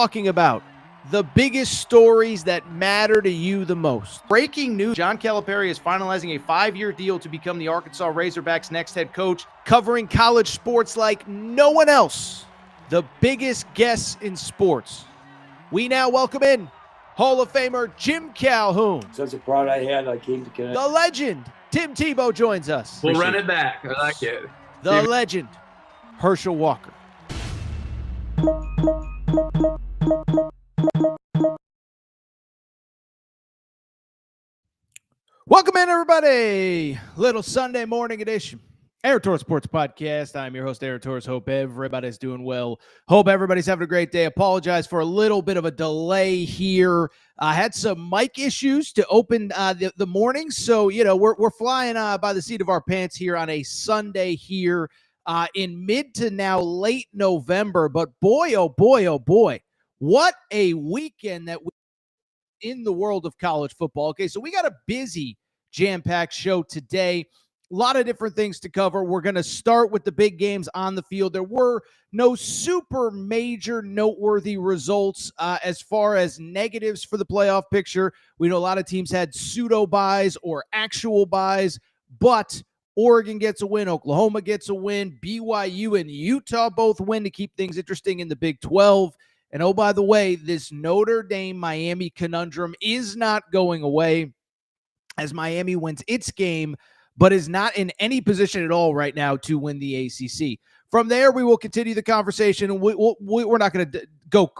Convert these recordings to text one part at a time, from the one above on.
talking about the biggest stories that matter to you the most. Breaking news, John Calipari is finalizing a 5-year deal to become the Arkansas Razorbacks' next head coach, covering college sports like no one else. The biggest guests in sports. We now welcome in Hall of Famer Jim Calhoun. Such a pride I had, I came to connect. The legend, Tim Tebow, joins us. We'll run it back. I like it. The legend, Herschel Walker. Welcome in, everybody. Little Sunday morning edition. Aaron Torres Sports Podcast. I'm your host, Aaron Torres. Hope everybody's doing well. Hope everybody's having a great day. Apologize for a little bit of a delay here. I had some mic issues to open the morning. So, we're flying by the seat of our pants here on a Sunday here in mid to now late November. But boy, oh boy, oh boy, what a weekend that we in the world of college football. Okay, so we got a busy, jam-packed show today. A lot of different things to cover. We're going to start with the big games on the field. There were no super major noteworthy results as far as negatives for the playoff picture. We know a lot of teams had pseudo buys or actual buys, but Oregon gets a win, Oklahoma gets a win, BYU and Utah both win to keep things interesting in the Big 12. And oh, by the way, this Notre Dame Miami conundrum is not going away as Miami wins its game, but is not in any position at all right now to win the ACC. From there, we will continue the conversation. And we're not going to go,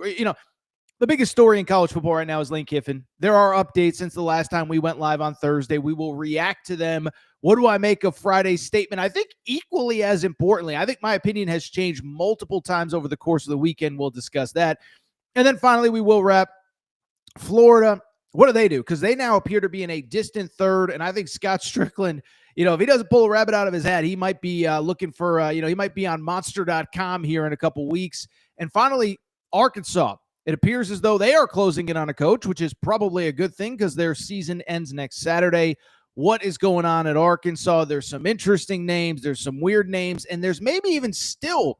the biggest story in college football right now is Lane Kiffin. There are updates since the last time we went live on Thursday. We will react to them. What do I make of Friday's statement? I think equally as importantly, I think my opinion has changed multiple times over the course of the weekend. We'll discuss that. And then finally, we will wrap Florida. What do they do? Because they now appear to be in a distant third. And I think Scott Strickland, if he doesn't pull a rabbit out of his hat, he might be looking for, he might be on monster.com here in a couple weeks. And finally, Arkansas. It appears as though they are closing in on a coach, which is probably a good thing because their season ends next Saturday. What is going on at Arkansas? There's some interesting names. There's some weird names. And there's maybe even still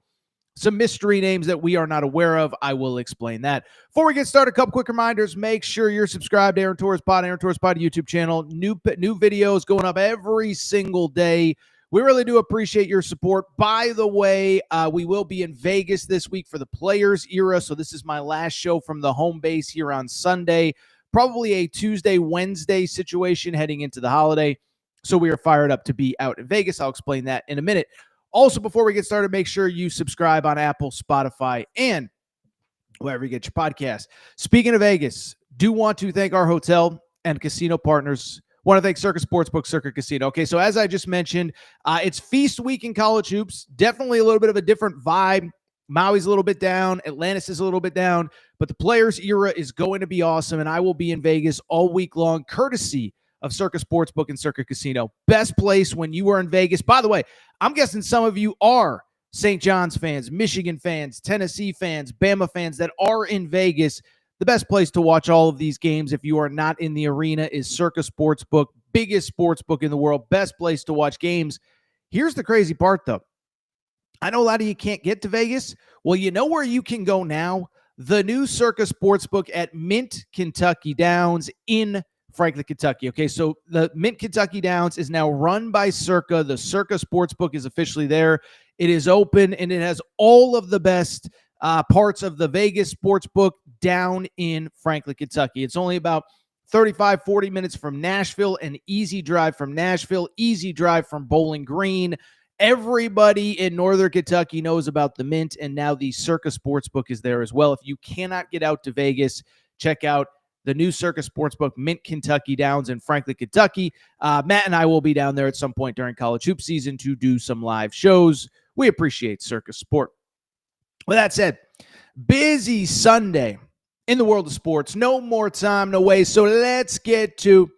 some mystery names that we are not aware of. I will explain that. Before we get started, a couple quick reminders. Make sure you're subscribed to Aaron Torres Pod YouTube channel. New videos going up every single day. We really do appreciate your support. By the way, we will be in Vegas this week for the Players Era. So this is my last show from the home base here on Sunday. Probably a Tuesday, Wednesday situation heading into the holiday. So we are fired up to be out in Vegas. I'll explain that in a minute. Also, before we get started, make sure you subscribe on Apple, Spotify, and wherever you get your podcast. Speaking of Vegas, do want to thank our hotel and casino partners. Want to thank Circa Sportsbook, Circa Casino. Okay, so as I just mentioned, it's feast week in college hoops. Definitely a little bit of a different vibe. Maui's a little bit down. Atlantis is a little bit down. But the Players Era is going to be awesome, and I will be in Vegas all week long, courtesy of Circa Sportsbook and Circa Casino. Best place when you are in Vegas. By the way, I'm guessing some of you are St. John's fans, Michigan fans, Tennessee fans, Bama fans that are in Vegas. The best place to watch all of these games if you are not in the arena is Circa Sportsbook, biggest sportsbook in the world, best place to watch games. Here's the crazy part, though. I know a lot of you can't get to Vegas. Well, you know where you can go now? The new Circa Sportsbook at Mint Kentucky Downs in Franklin, Kentucky. Okay, so the Mint Kentucky Downs is now run by Circa. The Circa Sportsbook is officially there. It is open, and it has all of the best parts of the Vegas Sportsbook down in Franklin, Kentucky. It's only about 35, 40 minutes from Nashville, an easy drive from Nashville, easy drive from Bowling Green. Everybody in Northern Kentucky knows about the Mint, and now the Circa Sportsbook is there as well. If you cannot get out to Vegas, check out the new Circa Sportsbook, Mint Kentucky Downs in Franklin, Kentucky. Matt and I will be down there at some point during college hoop season to do some live shows. We appreciate Circa Sport. With that said, busy Sunday in the world of sports. No more time, no way. So let's get to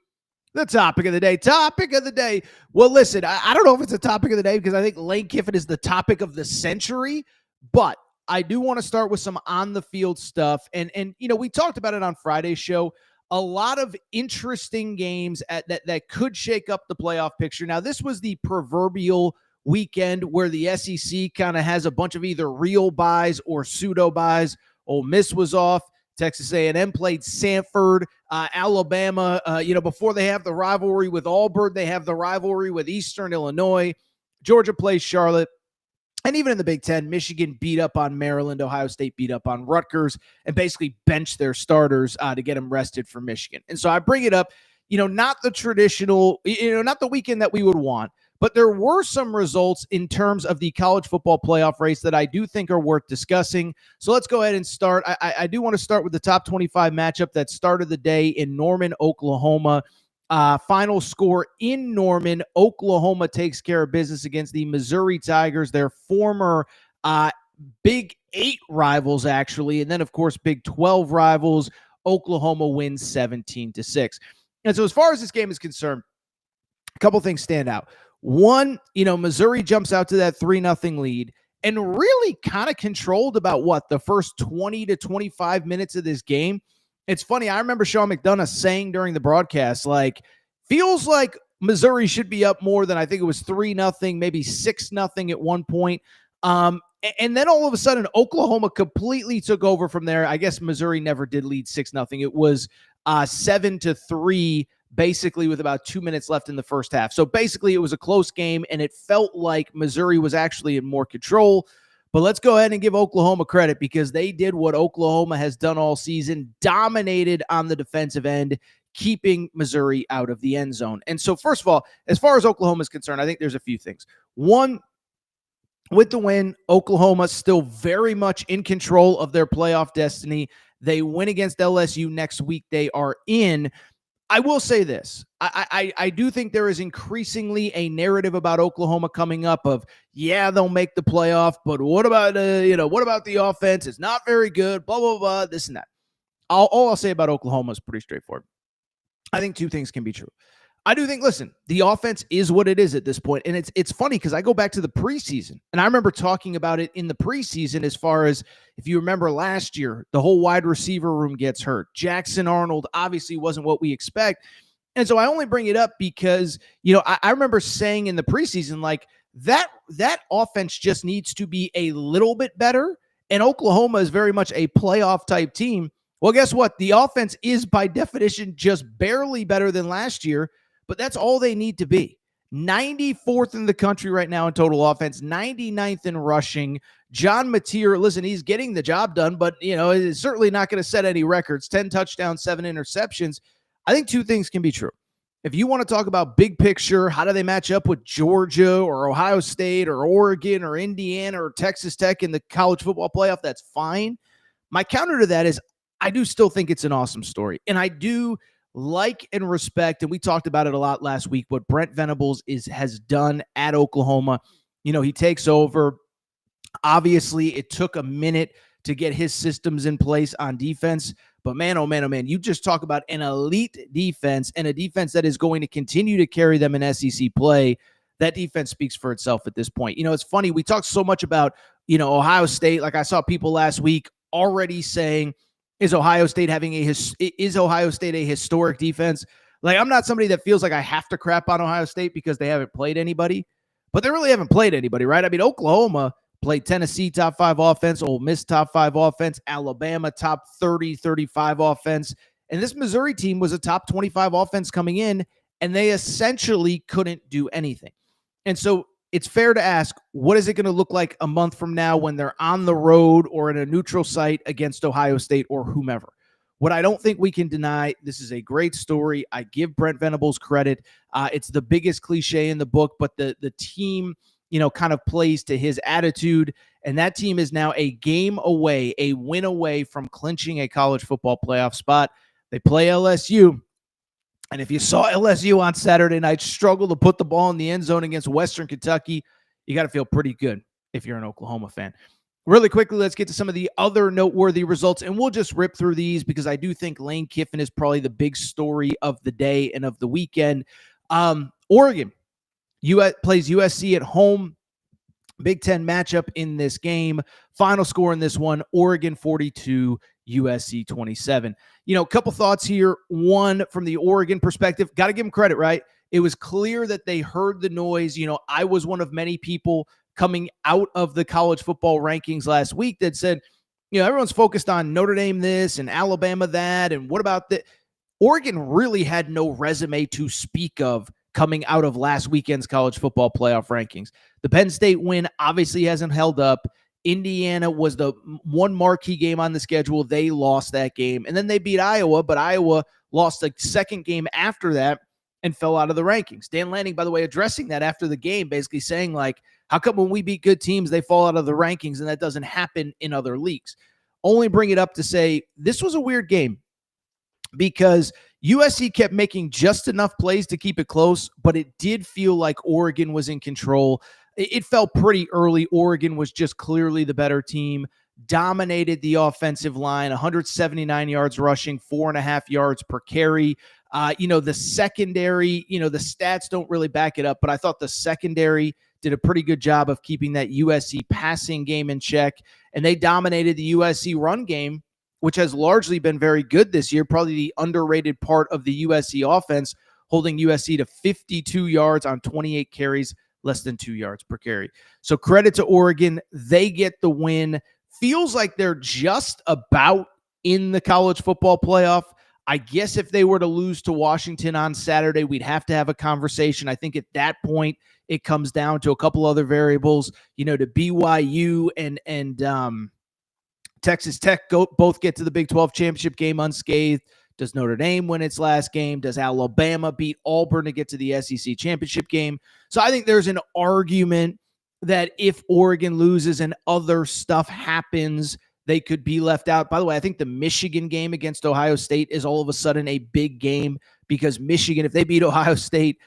the topic of the day. Topic of the day. Well, listen, I don't know if it's a topic of the day because I think Lane Kiffin is the topic of the century, but I do want to start with some on-the-field stuff. And we talked about it on Friday's show. A lot of interesting games that could shake up the playoff picture. Now, this was the proverbial weekend where the SEC kind of has a bunch of either real buys or pseudo buys. Ole Miss was off. Texas A&M played Samford. Alabama, before they have the rivalry with Auburn, they have the rivalry with Eastern Illinois. Georgia plays Charlotte. And even in the Big Ten, Michigan beat up on Maryland. Ohio State beat up on Rutgers and basically benched their starters to get them rested for Michigan. And so I bring it up, not the traditional, not the weekend that we would want, but there were some results in terms of the college football playoff race that I do think are worth discussing. So let's go ahead and start. I do want to start with the top 25 matchup that started the day in Norman, Oklahoma. Final score in Norman, Oklahoma takes care of business against the Missouri Tigers, their former Big 8 rivals, actually. And then, of course, Big 12 rivals. Oklahoma wins 17-6. And so as far as this game is concerned, a couple things stand out. One, Missouri jumps out to that 3-0 lead and really kind of controlled about the first 20 to 25 minutes of this game. It's funny. I remember Sean McDonough saying during the broadcast, feels like Missouri should be up more than, I think it was 3-0, maybe 6-0 at one point. And then all of a sudden, Oklahoma completely took over from there. I guess Missouri never did lead 6-0. It was 7-3, basically with about 2 minutes left in the first half. So basically, it was a close game, and it felt like Missouri was actually in more control. But let's go ahead and give Oklahoma credit because they did what Oklahoma has done all season, dominated on the defensive end, keeping Missouri out of the end zone. And so, first of all, as far as Oklahoma is concerned, I think there's a few things. One, with the win, Oklahoma still very much in control of their playoff destiny. They win against LSU next week. They are in. I will say this. I do think there is increasingly a narrative about Oklahoma coming up of, they'll make the playoff, but what about the offense? It's not very good, blah, blah, blah, this and that. All I'll say about Oklahoma is pretty straightforward. I think two things can be true. I do think, listen, the offense is what it is at this point. And it's funny because I go back to the preseason, and I remember talking about it in the preseason as far as, if you remember last year, the whole wide receiver room gets hurt. Jackson Arnold obviously wasn't what we expect. And so I only bring it up because, I remember saying in the preseason, that offense just needs to be a little bit better. And Oklahoma is very much a playoff type team. Well, guess what? The offense is by definition just barely better than last year. But that's all they need to be. 94th in the country right now in total offense, 99th in rushing. John Mateer, listen, he's getting the job done, but, it's certainly not going to set any records. 10 touchdowns, 7 interceptions. I think two things can be true. If you want to talk about big picture, how do they match up with Georgia or Ohio State or Oregon or Indiana or Texas Tech in the college football playoff, that's fine. My counter to that is I do still think it's an awesome story. And I do like and respect, and we talked about it a lot last week, what Brent Venables has done at Oklahoma. He takes over. Obviously, it took a minute to get his systems in place on defense. But man, oh man, you just talk about an elite defense and a defense that is going to continue to carry them in SEC play. That defense speaks for itself at this point. It's funny. We talked so much about, Ohio State. Like I saw people last week already saying, Is Ohio State a historic defense? I'm not somebody that feels like I have to crap on Ohio State because they haven't played anybody, but they really haven't played anybody, right? I mean, Oklahoma played Tennessee top 5 offense, Ole Miss top 5 offense, Alabama top 30, 35 offense, and this Missouri team was a top 25 offense coming in, and they essentially couldn't do anything. And so it's fair to ask, what is it going to look like a month from now when they're on the road or in a neutral site against Ohio State or whomever? What I don't think we can deny, this is a great story. I give Brent Venables credit. It's the biggest cliche in the book, but the team, kind of plays to his attitude. And that team is now a game away, a win away from clinching a college football playoff spot. They play LSU. And if you saw LSU on Saturday night struggle to put the ball in the end zone against Western Kentucky, you got to feel pretty good if you're an Oklahoma fan. Really quickly, let's get to some of the other noteworthy results, and we'll just rip through these because I do think Lane Kiffin is probably the big story of the day and of the weekend. Oregon plays USC at home. Big Ten matchup in this game. Final score in this one, Oregon 42, USC 27. A couple thoughts here. One, from the Oregon perspective, got to give them credit, right? It was clear that they heard the noise. I was one of many people coming out of the college football rankings last week that said, everyone's focused on Notre Dame this and Alabama that, and what about that? Oregon really had no resume to speak of coming out of last weekend's college football playoff rankings. The Penn State win obviously hasn't held up. Indiana was the one marquee game on the schedule. They lost that game. And then they beat Iowa, but Iowa lost the second game after that and fell out of the rankings. Dan Lanning, by the way, addressing that after the game, basically saying, like, how come when we beat good teams, they fall out of the rankings, and that doesn't happen in other leagues? Only bring it up to say this was a weird game because USC kept making just enough plays to keep it close, but it did feel like Oregon was in control. It felt pretty early. Oregon was just clearly the better team, dominated the offensive line, 179 yards rushing, 4.5 yards per carry. The secondary, the stats don't really back it up, but I thought the secondary did a pretty good job of keeping that USC passing game in check, and they dominated the USC run game, which has largely been very good this year, probably the underrated part of the USC offense, holding USC to 52 yards on 28 carries, less than 2 yards per carry. So credit to Oregon. They get the win. Feels like they're just about in the college football playoff. I guess if they were to lose to Washington on Saturday, we'd have to have a conversation. I think at that point, it comes down to a couple other variables, to BYU and Texas Tech both get to the Big 12 championship game unscathed. Does Notre Dame win its last game? Does Alabama beat Auburn to get to the SEC championship game? So I think there's an argument that if Oregon loses and other stuff happens, they could be left out. By the way, I think the Michigan game against Ohio State is all of a sudden a big game because Michigan, if they beat Ohio State,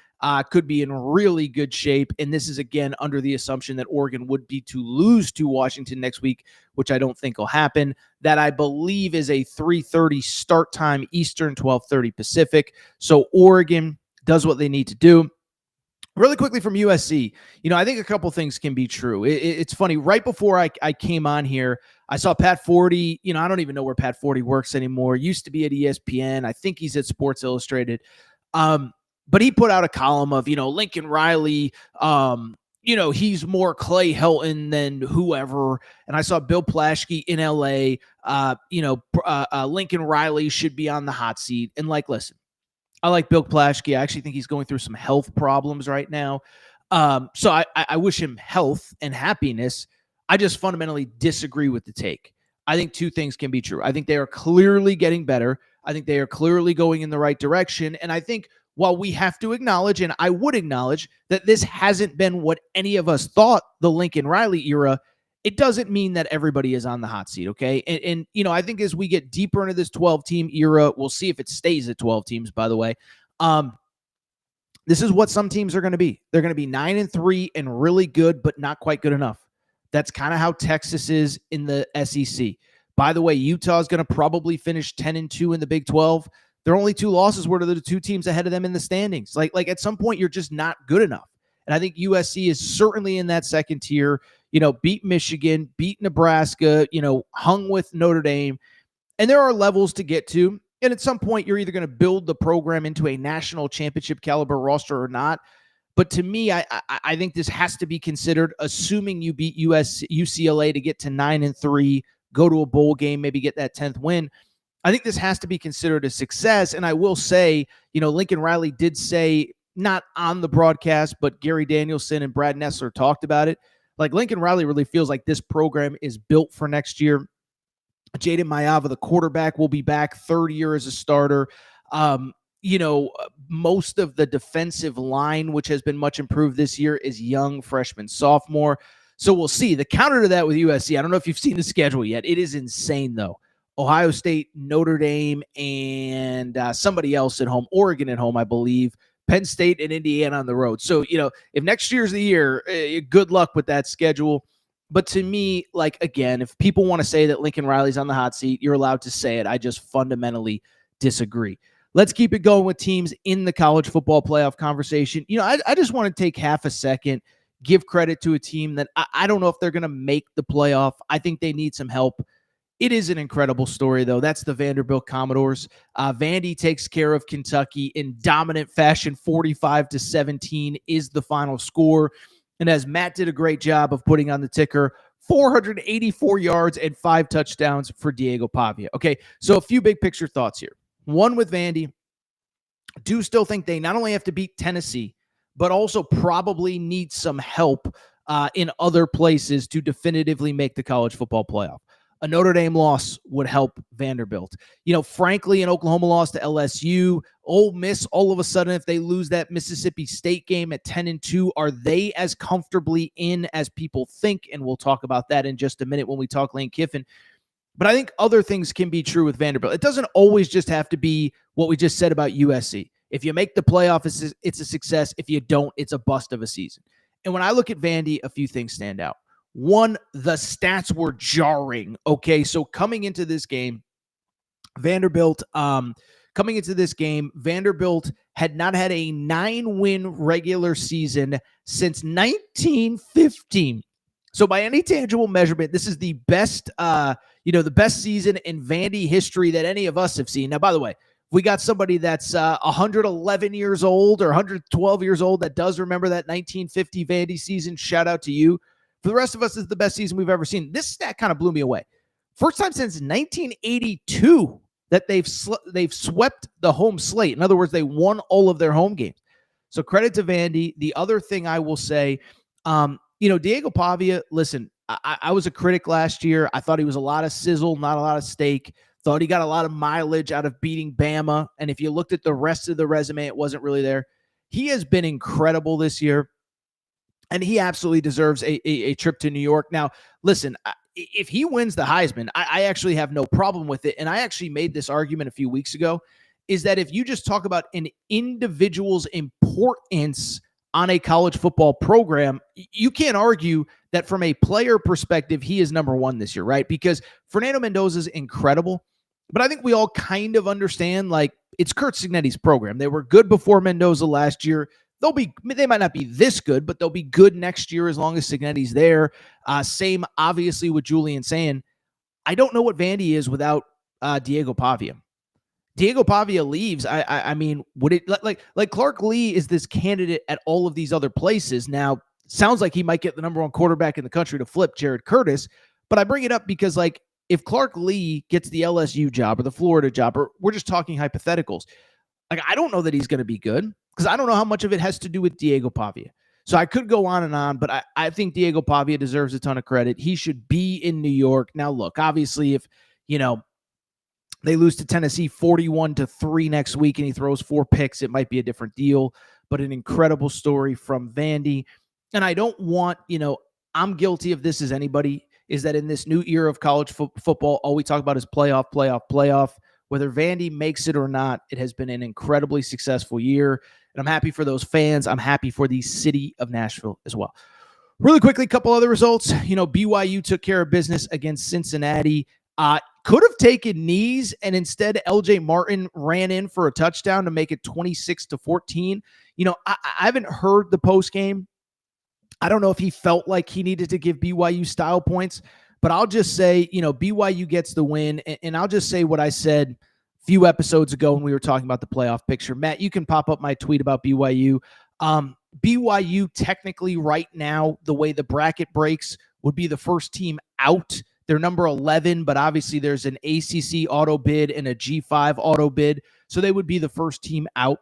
could be in really good shape. And this is, again, under the assumption that Oregon would be to lose to Washington next week, which I don't think will happen. That I believe is a 3:30 start time Eastern, 12:30 Pacific. So Oregon does what they need to do. Really quickly from USC, I think a couple things can be true. It's funny. Right before I came on here, I saw Pat Forty. I don't even know where Pat Forty works anymore. Used to be at ESPN. I think he's at Sports Illustrated. But he put out a column of, Lincoln Riley, he's more Clay Helton than whoever. And I saw Bill Plaschke in LA, Lincoln Riley should be on the hot seat. And listen, I like Bill Plaschke. I actually think he's going through some health problems right now. So I wish him health and happiness. I just fundamentally disagree with the take. I think two things can be true. I think they are clearly getting better. I think they are clearly going in the right direction. And I think while we have to acknowledge, and I would acknowledge, that this hasn't been what any of us thought the Lincoln Riley era, it doesn't mean that everybody is on the hot seat, okay? And I think as we get deeper into this 12-team era, we'll see if it stays at 12 teams, by the way. This is what some teams are going to be. They're going to be 9-3 and really good, but not quite good enough. That's kind of how Texas is in the SEC. By the way, Utah is going to probably finish 10-2 in the Big 12. Their only two losses were to the two teams ahead of them in the standings. Like at some point, you're just not good enough. And I think USC is certainly in that second tier, beat Michigan, beat Nebraska, hung with Notre Dame. And there are levels to get to. And at some point, you're either going to build the program into a national championship caliber roster or not. But to me, I think this has to be considered, assuming you beat UCLA to get to 9-3, go to a bowl game, maybe get that 10th win. I think this has to be considered a success. And I will say, Lincoln Riley did say, not on the broadcast, but Gary Danielson and Brad Nessler talked about it. Lincoln Riley really feels like this program is built for next year. Jaden Mayava, the quarterback, will be back, third year as a starter. Most of the defensive line, which has been much improved this year, is young freshman, sophomore. So we'll see. The counter to that with USC, I don't know if you've seen the schedule yet. It is insane, though. Ohio State, Notre Dame, and somebody else at home, Oregon at home, I believe, Penn State and Indiana on the road. So, if next year's the year, good luck with that schedule. But to me, again, if people want to say that Lincoln Riley's on the hot seat, you're allowed to say it. I just fundamentally disagree. Let's keep it going with teams in the college football playoff conversation. I just want to take half a second, give credit to a team that I don't know if they're going to make the playoff. I think they need some help. It is an incredible story, though. That's the Vanderbilt Commodores. Vandy takes care of Kentucky in dominant fashion. 45-17 is the final score. And as Matt did a great job of putting on the ticker, 484 yards and 5 touchdowns for Diego Pavia. Okay, so a few big picture thoughts here. One with Vandy, do still think they not only have to beat Tennessee, but also probably need some help in other places to definitively make the college football playoff. A Notre Dame loss would help Vanderbilt. Frankly, an Oklahoma loss to LSU, Ole Miss, all of a sudden, if they lose that Mississippi State game at 10-2, are they as comfortably in as people think? And we'll talk about that in just a minute when we talk Lane Kiffin. But I think other things can be true with Vanderbilt. It doesn't always just have to be what we just said about USC. If you make the playoff, it's a success. If you don't, it's a bust of a season. And when I look at Vandy, a few things stand out. One, the stats were jarring. Okay, so coming into this game, Vanderbilt had not had a 9-win regular season since 1915. So by any tangible measurement, this is the best, the best season in Vandy history that any of us have seen. Now, by the way, we got somebody that's 111 years old or 112 years old that does remember that 1950 Vandy season. Shout out to you. For the rest of us, this is the best season we've ever seen. This stat kind of blew me away. First time since 1982 that they've swept the home slate. In other words, they won all of their home games. So credit to Vandy. The other thing I will say, Diego Pavia, listen, I was a critic last year. I thought he was a lot of sizzle, not a lot of steak. Thought he got a lot of mileage out of beating Bama. And if you looked at the rest of the resume, it wasn't really there. He has been incredible this year. And he absolutely deserves a trip to New York. Now, listen, if he wins the Heisman, I actually have no problem with it. And I actually made this argument a few weeks ago, is that if you just talk about an individual's importance on a college football program, you can't argue that from a player perspective, he is number one this year, right? Because Fernando Mendoza is incredible. But I think we all kind of understand, it's Curt Cignetti's program. They were good before Mendoza last year. They might not be this good, but they'll be good next year as long as Cignetti's there. Same, obviously, with Julian saying, I don't know what Vandy is without Diego Pavia. Diego Pavia leaves. I mean, would it like Clark Lee is this candidate at all of these other places? Now, sounds like he might get the number one quarterback in the country to flip Jared Curtis. But I bring it up because, if Clark Lee gets the LSU job or the Florida job, or we're just talking hypotheticals, I don't know that he's going to be good, because I don't know how much of it has to do with Diego Pavia. So I could go on and on, but I think Diego Pavia deserves a ton of credit. He should be in New York. Now, look, obviously, if, they lose to Tennessee 41-3 next week and he throws 4 picks, it might be a different deal, but an incredible story from Vandy. And I don't want, I'm guilty of this as anybody, is that in this new era of college football, all we talk about is playoff. Whether Vandy makes it or not, it has been an incredibly successful year. And I'm happy for those fans. I'm happy for the city of Nashville as well. Really quickly, a couple other results. BYU took care of business against Cincinnati. Could have taken knees, and instead LJ Martin ran in for a touchdown to make it 26-14. I haven't heard the post game. I don't know if he felt like he needed to give BYU style points, but I'll just say, BYU gets the win, and I'll just say what I said a few episodes ago when we were talking about the playoff picture. Matt, you can pop up my tweet about BYU. BYU technically right now, the way the bracket breaks, would be the first team out. They're number 11, but obviously there's an ACC auto bid and a G5 auto bid, so they would be the first team out.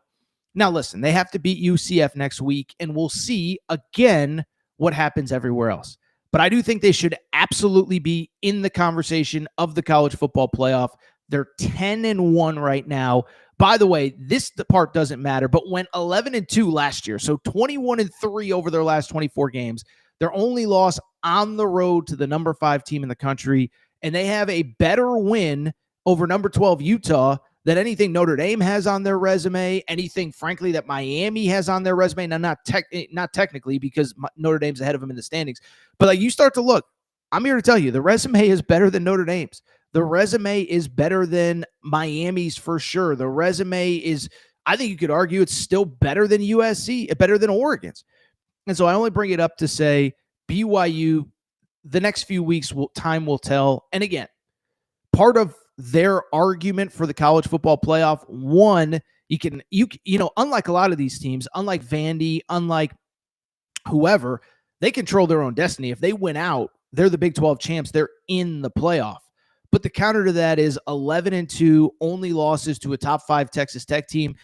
Now, listen, they have to beat UCF next week, and we'll see again what happens everywhere else. But I do think they should absolutely be in the conversation of the college football playoff. They're 10-1 right now. By the way, the part doesn't matter, but went 11-2 last year, so 21-3 over their last 24 games. Their only loss on the road to the number 5 team in the country, and they have a better win over number 12 Utah than anything Notre Dame has on their resume, anything, frankly, that Miami has on their resume. Now, not technically, because Notre Dame's ahead of them in the standings, but you start to look, I'm here to tell you, the resume is better than Notre Dame's. The resume is better than Miami's for sure. The resume is, I think you could argue it's still better than USC, better than Oregon's. And so I only bring it up to say BYU, the next few weeks, time will tell. And again, part of their argument for the college football playoff, one, unlike a lot of these teams, unlike Vandy, unlike whoever, they control their own destiny. If they win out, they're the Big 12 champs. They're in the playoff. But the counter to that is 11-2, only losses to a top 5 Texas Tech team.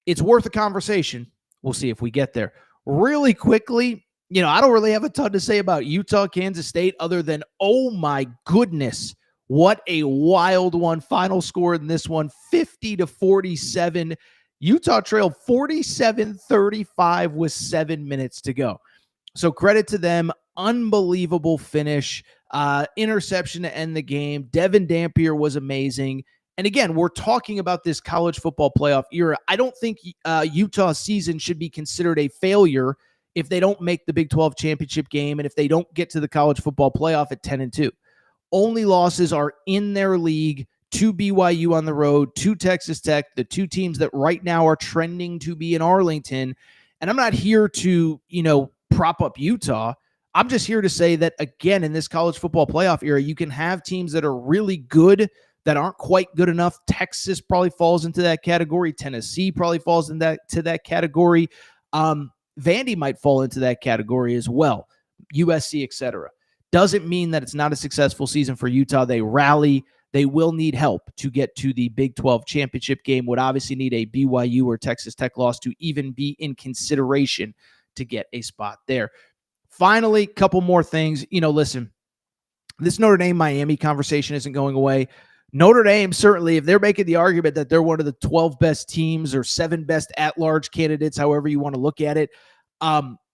It's worth a conversation. We'll see if we get there. Really quickly, I don't really have a ton to say about Utah, Kansas State, other than, oh my goodness, what a wild one. Final score in this one, 50-47. Utah trailed 47-35 with 7 minutes to go. So credit to them. Unbelievable finish. Interception to end the game. Devin Dampier was amazing. And again, we're talking about this college football playoff era. I don't think Utah's season should be considered a failure if they don't make the Big 12 championship game and if they don't get to the college football playoff at 10-2. Only losses are in their league to BYU on the road, to Texas Tech, the two teams that right now are trending to be in Arlington. And I'm not here to, prop up Utah. I'm just here to say that, again, in this college football playoff era, you can have teams that are really good that aren't quite good enough. Texas probably falls into that category. Tennessee probably falls into that category. Vandy might fall into that category as well. USC, etc. Doesn't mean that it's not a successful season for Utah. They rally. They will need help to get to the Big 12 championship game. Would obviously need a BYU or Texas Tech loss to even be in consideration to get a spot there. Finally, couple more things. Listen, this Notre Dame Miami conversation isn't going away. Notre Dame, certainly, if they're making the argument that they're one of the 12 best teams or 7 best at-large candidates, however you want to look at it,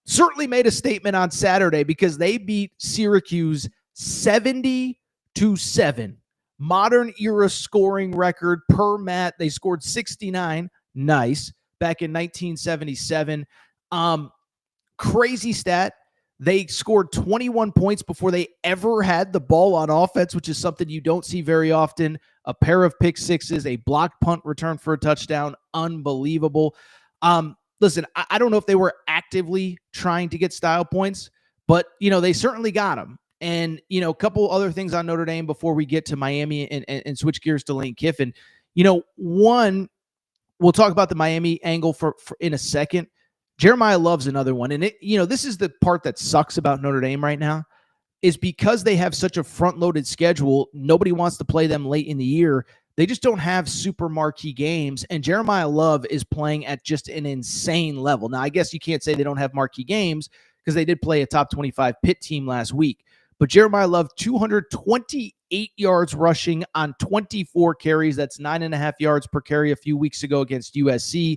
certainly made a statement on Saturday because they beat Syracuse 70-7. Modern era scoring record per Matt. They scored 69. Nice. Back in 1977. Crazy stat. They scored 21 points before they ever had the ball on offense, which is something you don't see very often. A pair of pick sixes, a blocked punt return for a touchdown. Unbelievable. Listen, I don't know if they were actively trying to get style points, but, they certainly got them. And, a couple other things on Notre Dame before we get to Miami and switch gears to Lane Kiffin. One, we'll talk about the Miami angle for in a second. Jeremiah Love's another one. And this is the part that sucks about Notre Dame right now is because they have such a front-loaded schedule, nobody wants to play them late in the year. They just don't have super marquee games, and Jeremiah Love is playing at just an insane level. Now, I guess you can't say they don't have marquee games because they did play a top 25 Pitt team last week. But Jeremiah Love, 228 yards rushing on 24 carries. That's 9.5 yards per carry a few weeks ago against USC.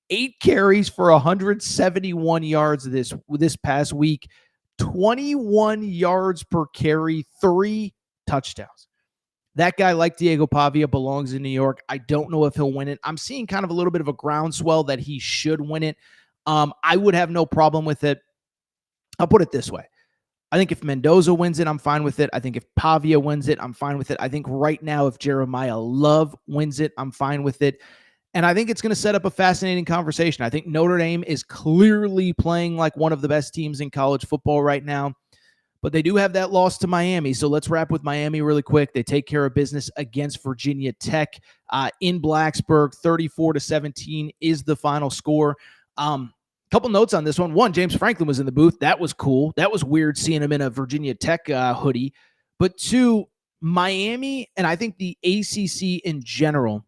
8 carries for 171 yards this past week. 21 yards per carry, 3 touchdowns. That guy, like Diego Pavia, belongs in New York. I don't know if he'll win it. I'm seeing kind of a little bit of a groundswell that he should win it. I would have no problem with it. I'll put it this way. I think if Mendoza wins it, I'm fine with it. I think if Pavia wins it, I'm fine with it. I think right now, if Jeremiah Love wins it, I'm fine with it. And I think it's going to set up a fascinating conversation. I think Notre Dame is clearly playing like one of the best teams in college football right now. But they do have that loss to Miami. So let's wrap with Miami really quick. They take care of business against Virginia Tech in Blacksburg. 34-17 is the final score. Couple notes on this one. One, James Franklin was in the booth. That was cool. That was weird seeing him in a Virginia Tech hoodie. But two, Miami and I think the ACC in general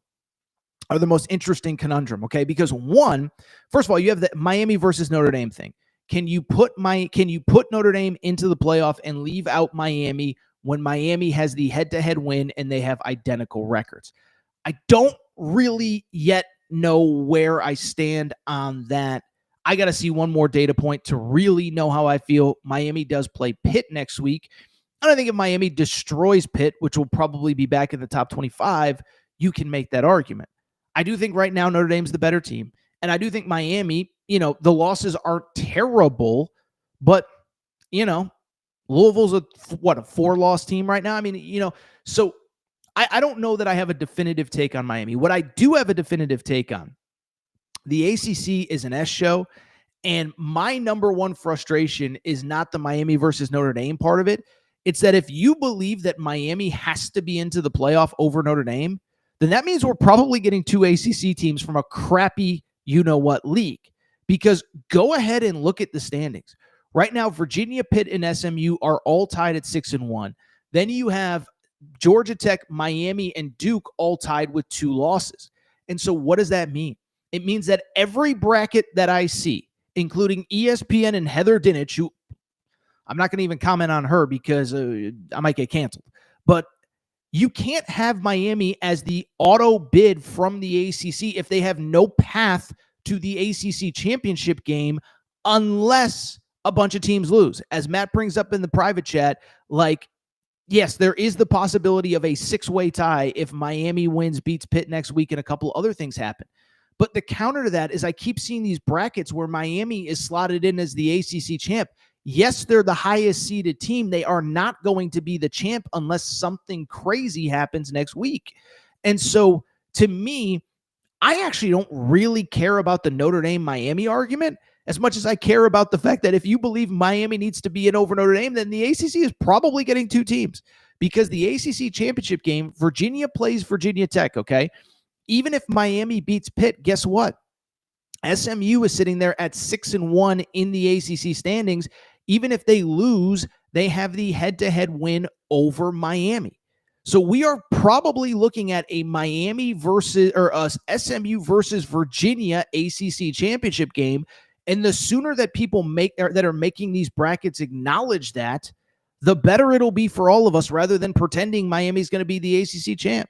are the most interesting conundrum, okay? Because one, first of all, you have the Miami versus Notre Dame thing. Can you put Notre Dame into the playoff and leave out Miami when Miami has the head-to-head win and they have identical records? I don't really yet know where I stand on that. I got to see one more data point to really know how I feel. Miami does play Pitt next week. And I think if Miami destroys Pitt, which will probably be back in the top 25, you can make that argument. I do think right now Notre Dame's the better team. And I do think Miami, the losses aren't terrible, but, Louisville's a 4-loss team right now. I mean, so I don't know that I have a definitive take on Miami. What I do have a definitive take on, the ACC is an S show, and my number one frustration is not the Miami versus Notre Dame part of it. It's that if you believe that Miami has to be into the playoff over Notre Dame, then that means we're probably getting 2 ACC teams from a crappy you-know-what league. Because go ahead and look at the standings. Right now, Virginia, Pitt, and SMU are all tied at 6-1. Then you have Georgia Tech, Miami, and Duke all tied with 2 losses. And so what does that mean? It means that every bracket that I see, including ESPN and Heather Dinich, who I'm not going to even comment on her because I might get canceled, but you can't have Miami as the auto bid from the ACC if they have no path to the ACC championship game unless a bunch of teams lose. As Matt brings up in the private chat, like, yes, there is the possibility of a 6-way tie if Miami wins, beats Pitt next week, and a couple other things happen. But the counter to that is I keep seeing these brackets where Miami is slotted in as the ACC champ. Yes, they're the highest seeded team. They are not going to be the champ unless something crazy happens next week. And so to me, I actually don't really care about the Notre Dame Miami argument as much as I care about the fact that if you believe Miami needs to be in over Notre Dame, then the ACC is probably getting 2 teams, because the ACC championship game, Virginia plays Virginia Tech, okay? Even if Miami beats Pitt, guess what? SMU is sitting there at 6-1 in the ACC standings. Even if they lose, they have the head-to-head win over Miami. So we are probably looking at a Miami versus or a SMU versus Virginia ACC championship game. And the sooner that people that are making these brackets acknowledge that, the better it'll be for all of us, rather than pretending Miami's going to be the ACC champ.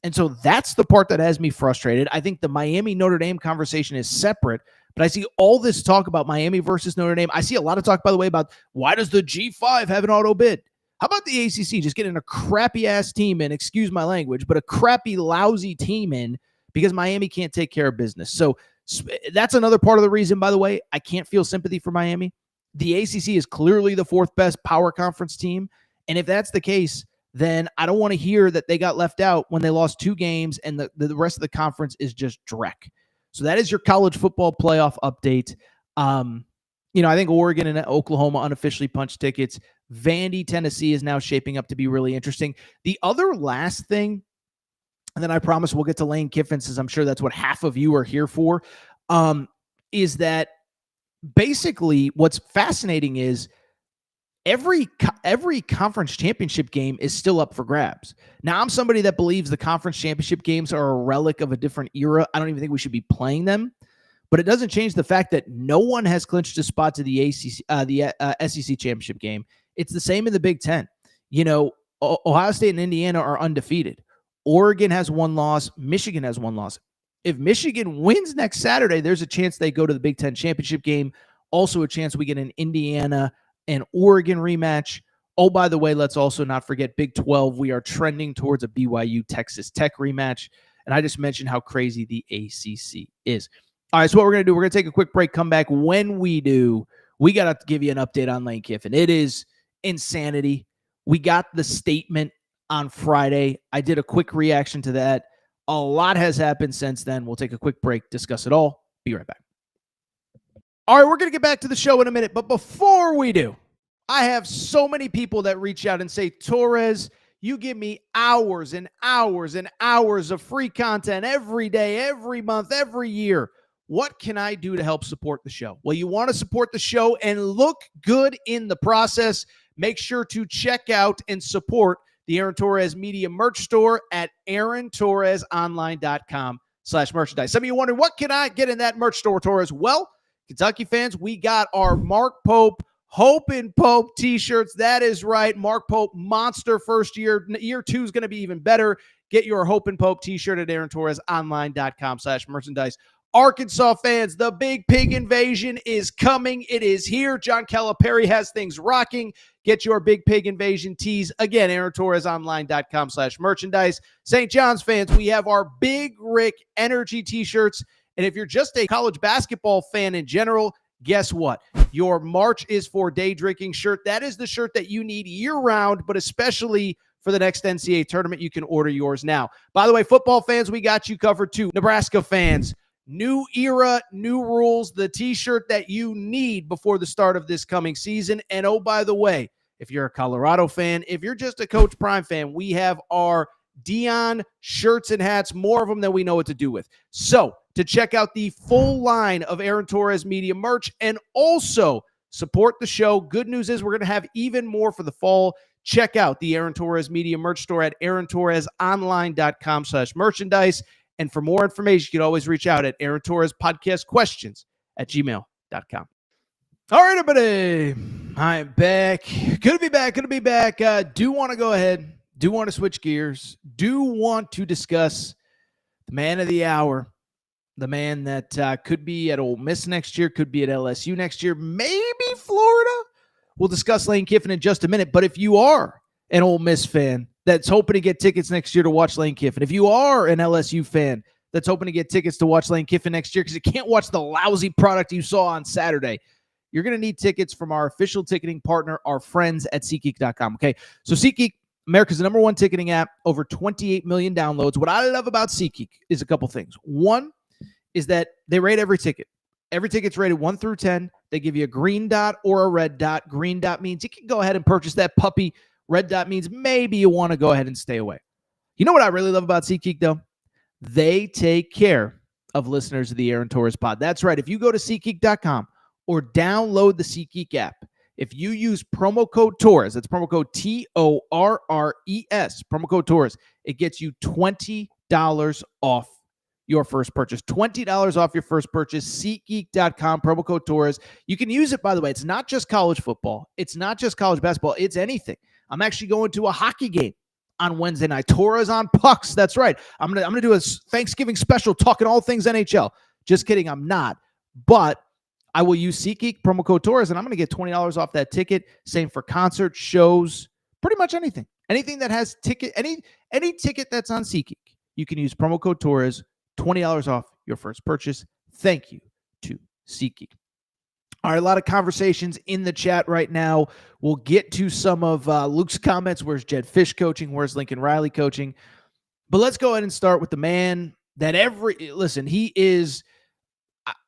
And so that's the part that has me frustrated. I think the Miami-Notre Dame conversation is separate, but I see all this talk about Miami versus Notre Dame. I see a lot of talk, by the way, about why does the G5 have an auto bid? How about the ACC just getting a crappy-ass team in, excuse my language, but a crappy, lousy team in because Miami can't take care of business? So that's another part of the reason, by the way, I can't feel sympathy for Miami. The ACC is clearly the 4th best power conference team, and if that's the case, then I don't want to hear that they got left out when they lost 2 games and the rest of the conference is just dreck. So that is your college football playoff update. I think Oregon and Oklahoma unofficially punched tickets. Vandy, Tennessee is now shaping up to be really interesting. The other last thing, and then I promise we'll get to Lane Kiffin, since I'm sure that's what half of you are here for, is that basically what's fascinating is every conference championship game is still up for grabs. Now, I'm somebody that believes the conference championship games are a relic of a different era. I don't even think we should be playing them, but it doesn't change the fact that no one has clinched a spot to the SEC championship game. It's the same in the Big Ten. Ohio State and Indiana are undefeated. Oregon has 1 loss. Michigan has 1 loss. If Michigan wins next Saturday, there's a chance they go to the Big Ten championship game. Also a chance we get an Indiana and Oregon rematch. Oh, by the way, let's also not forget Big 12. We are trending towards a BYU Texas Tech rematch. And I just mentioned how crazy the ACC is. All right, so what we're going to do, we're going to take a quick break, come back. When we do, we got to give you an update on Lane Kiffin. It is insanity. We got the statement on Friday. I did a quick reaction to that. A lot has happened since then. We'll take a quick break, discuss it all. Be right back. All right, we're going to get back to the show in a minute, but before we do, I have so many people that reach out and say, Torres, you give me hours and hours and hours of free content every day, every month, every year. What can I do to help support the show? Well, you want to support the show and look good in the process. Make sure to check out and support the Aaron Torres Media merch store at aarontorresonline.com/merchandise. Some of you wondering, what can I get in that merch store, Torres? Well, Kentucky fans, we got our Mark Pope Hope and Pope t-shirts. That is right. Mark Pope, monster first year. Year 2 is going to be even better. Get your Hope and Pope t-shirt at aarontorresonline.com/merchandise. Arkansas fans, the Big Pig Invasion is coming. It is here. John Calipari has things rocking. Get your Big Pig Invasion tees. Again, aarontorresonline.com/merchandise. St. John's fans, we have our Big Rick Energy t-shirts. And if you're just a college basketball fan in general, guess what? Your March is for Day Drinking shirt. That is the shirt that you need year-round, but especially for the next NCAA tournament. You can order yours now. By the way, football fans, we got you covered too. Nebraska fans, new era, new rules, the t-shirt that you need before the start of this coming season. And oh, by the way, if you're a Colorado fan, if you're just a Coach Prime fan, we have our Dion shirts and hats, more of them than we know what to do with. So to check out the full line of Aaron Torres Media merch and also support the show. Good news is we're going to have even more for the fall. Check out the Aaron Torres Media merch store at aarontorresonline.com/merchandise. And for more information, you can always reach out at Aaron Torres Podcast Questions at gmail.com. All right, everybody. I'm back. Good to be back. Do want to go ahead. Do want to switch gears. Do want to discuss the man of the hour. The man that could be at Ole Miss next year, could be at LSU next year, maybe Florida. We'll discuss Lane Kiffin in just a minute. But if you are an Ole Miss fan that's hoping to get tickets next year to watch Lane Kiffin, if you are an LSU fan that's hoping to get tickets to watch Lane Kiffin next year because you can't watch the lousy product you saw on Saturday, you're going to need tickets from our official ticketing partner, our friends at SeatGeek.com. Okay, so SeatGeek, America's number one ticketing app, over 28 million downloads. What I love about SeatGeek is a couple things. One is that they rate every ticket. Every ticket's rated 1 through 10. They give you a green dot or a red dot. Green dot means you can go ahead and purchase that puppy. Red dot means maybe you want to go ahead and stay away. You know what I really love about SeatGeek, though? They take care of listeners of the Aaron Torres Pod. That's right. If you go to SeatGeek.com or download the SeatGeek app, if you use promo code Torres, that's promo code TORRES, promo code Torres, it gets you $20 off your first purchase. $20 off your first purchase. SeatGeek.com, promo code Torres. You can use it, by the way. It's not just college football. It's not just college basketball. It's anything. I'm actually going to a hockey game on Wednesday night. Torres on pucks. That's right. I'm gonna do a Thanksgiving special talking all things NHL. Just kidding. I'm not. But I will use SeatGeek, promo code Torres, and I'm going to get $20 off that ticket. Same for concerts, shows, pretty much anything. Anything that has ticket, any ticket that's on SeatGeek, you can use promo code Torres, $20 off your first purchase. Thank you to SeatGeek. All right, a lot of conversations in the chat right now. We'll get to some of Luke's comments. Where's Jed Fish coaching? Where's Lincoln Riley coaching? But let's go ahead and start with the man that he is,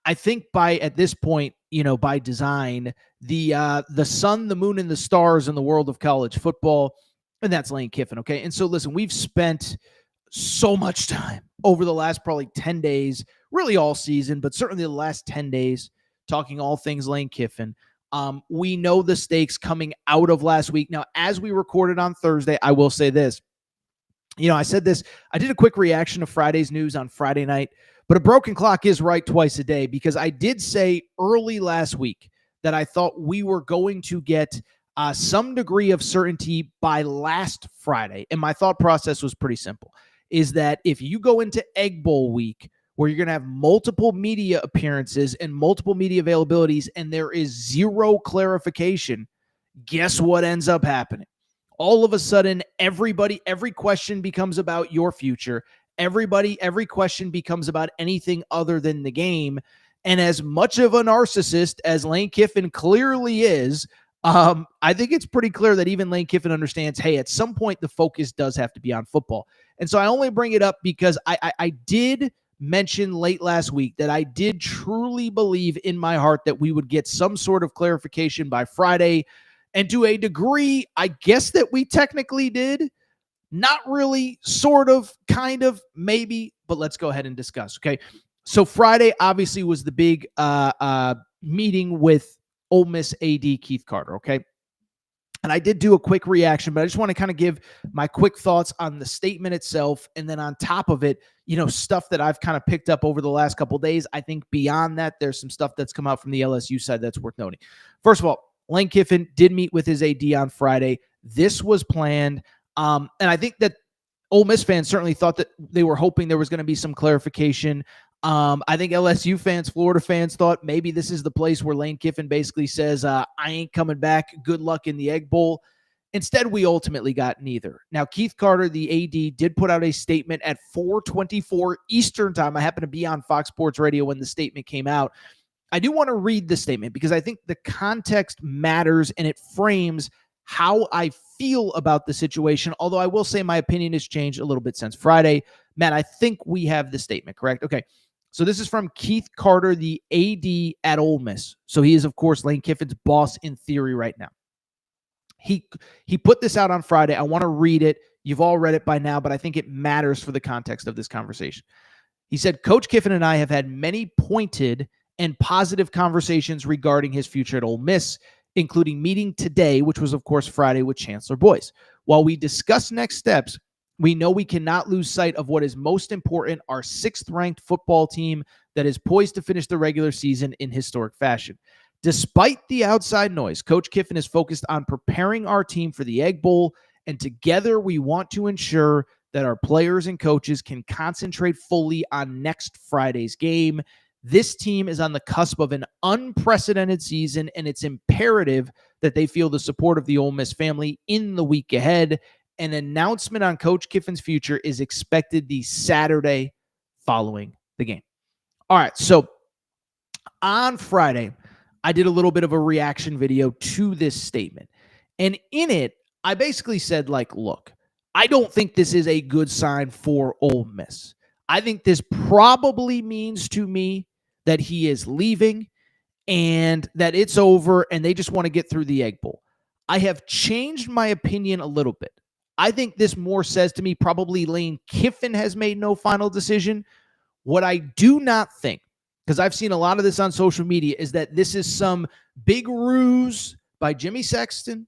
I think at this point, by design, the sun, the moon, and the stars in the world of college football, and that's Lane Kiffin, okay? And so, listen, we've spent so much time over the last probably 10 days, really all season, but certainly the last 10 days, talking all things Lane Kiffin. We know the stakes coming out of last week. Now, as we recorded on Thursday, I will say this. I said this. I did a quick reaction to Friday's news on Friday night. But a broken clock is right twice a day, because I did say early last week that I thought we were going to get some degree of certainty by last Friday. And my thought process was pretty simple, is that if you go into Egg Bowl week where you're going to have multiple media appearances and multiple media availabilities and there is zero clarification, guess what ends up happening? All of a sudden, every question becomes about your future. Every question becomes about anything other than the game. And as much of a narcissist as Lane Kiffin clearly is, I think it's pretty clear that even Lane Kiffin understands, hey, at some point the focus does have to be on football. And so I only bring it up because I did mention late last week that I did truly believe in my heart that we would get some sort of clarification by Friday. And to a degree, I guess that we technically did. Not really, sort of, kind of, maybe, but let's go ahead and discuss, okay? So Friday obviously was the big meeting with Ole Miss AD Keith Carter, okay? And I did do a quick reaction, but I just want to kind of give my quick thoughts on the statement itself, and then on top of it, stuff that I've kind of picked up over the last couple of days. I think beyond that, there's some stuff that's come out from the LSU side that's worth noting. First of all, Lane Kiffin did meet with his AD on Friday. This was planned. And I think that Ole Miss fans certainly thought that they were hoping there was going to be some clarification. I think LSU fans, Florida fans thought maybe this is the place where Lane Kiffin basically says, I ain't coming back. Good luck in the Egg Bowl. Instead, we ultimately got neither. Now, Keith Carter, the AD, did put out a statement at 4:24 Eastern time. I happened to be on Fox Sports Radio when the statement came out. I do want to read the statement because I think the context matters and it frames how I feel about the situation, although I will say my opinion has changed a little bit since Friday. Matt, I think we have the statement, correct? Okay, so this is from Keith Carter, the AD at Ole Miss. So he is, of course, Lane Kiffin's boss in theory right now. He put this out on Friday. I want to read it. You've all read it by now, but I think it matters for the context of this conversation. He said, Coach Kiffin and I have had many pointed and positive conversations regarding his future at Ole Miss, including meeting today, which was, of course, Friday with Chancellor Boyce. While we discuss next steps, we know we cannot lose sight of what is most important, our 6th-ranked football team that is poised to finish the regular season in historic fashion. Despite the outside noise, Coach Kiffin is focused on preparing our team for the Egg Bowl, and together we want to ensure that our players and coaches can concentrate fully on next Friday's game. This team is on the cusp of an unprecedented season, and it's imperative that they feel the support of the Ole Miss family in the week ahead. An announcement on Coach Kiffin's future is expected the Saturday following the game. All right, so on Friday, I did a little bit of a reaction video to this statement. And in it, I basically said, like, look, I don't think this is a good sign for Ole Miss. I think this probably means to me that he is leaving and that it's over and they just want to get through the Egg Bowl. I have changed my opinion a little bit. I think this more says to me probably Lane Kiffin has made no final decision. What I do not think, because I've seen a lot of this on social media, is that this is some big ruse by Jimmy Sexton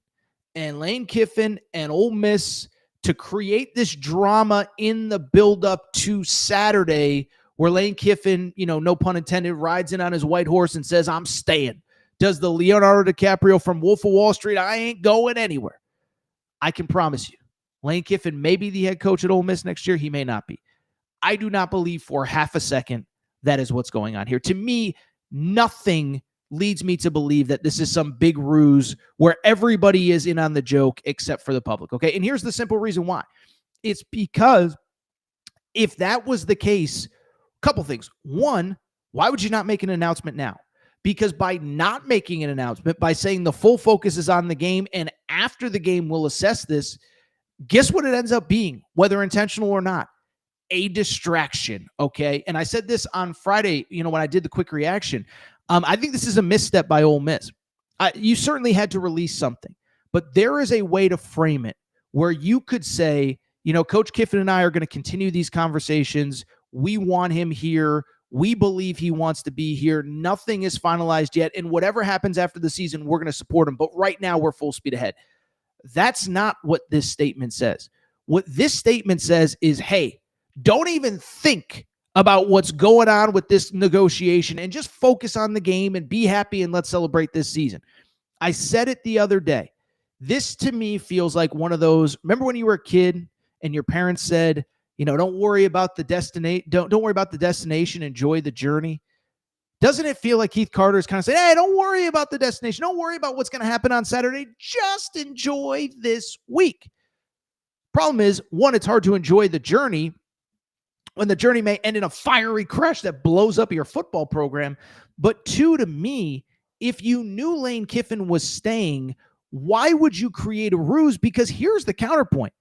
and Lane Kiffin and Ole Miss to create this drama in the buildup to Saturday where Lane Kiffin, no pun intended, rides in on his white horse and says, I'm staying. Does the Leonardo DiCaprio from Wolf of Wall Street, I ain't going anywhere. I can promise you, Lane Kiffin may be the head coach at Ole Miss next year. He may not be. I do not believe for half a second that is what's going on here. To me, nothing leads me to believe that this is some big ruse where everybody is in on the joke except for the public. Okay. And here's the simple reason why. It's because if that was the case, a couple things. One, why would you not make an announcement now? Because by not making an announcement, by saying the full focus is on the game and after the game we'll assess this, guess what it ends up being, whether intentional or not? A distraction. Okay. And I said this on Friday, when I did the quick reaction. I think this is a misstep by Ole Miss. You certainly had to release something, but there is a way to frame it where you could say, Coach Kiffin and I are going to continue these conversations. We want him here. We believe he wants to be here. Nothing is finalized yet. And whatever happens after the season, we're going to support him. But right now we're full speed ahead. That's not what this statement says. What this statement says is, hey, don't even think about what's going on with this negotiation and just focus on the game and be happy and let's celebrate this season. I said it the other day. This to me feels like one of those, remember when you were a kid and your parents said, don't worry about the destination, don't worry about the destination, enjoy the journey. Doesn't it feel like Keith Carter is kind of saying, hey, don't worry about the destination. Don't worry about what's going to happen on Saturday. Just enjoy this week. Problem is, one, it's hard to enjoy the journey when the journey may end in a fiery crash that blows up your football program. But two, to me, if you knew Lane Kiffin was staying, why would you create a ruse? Because here's the counterpoint.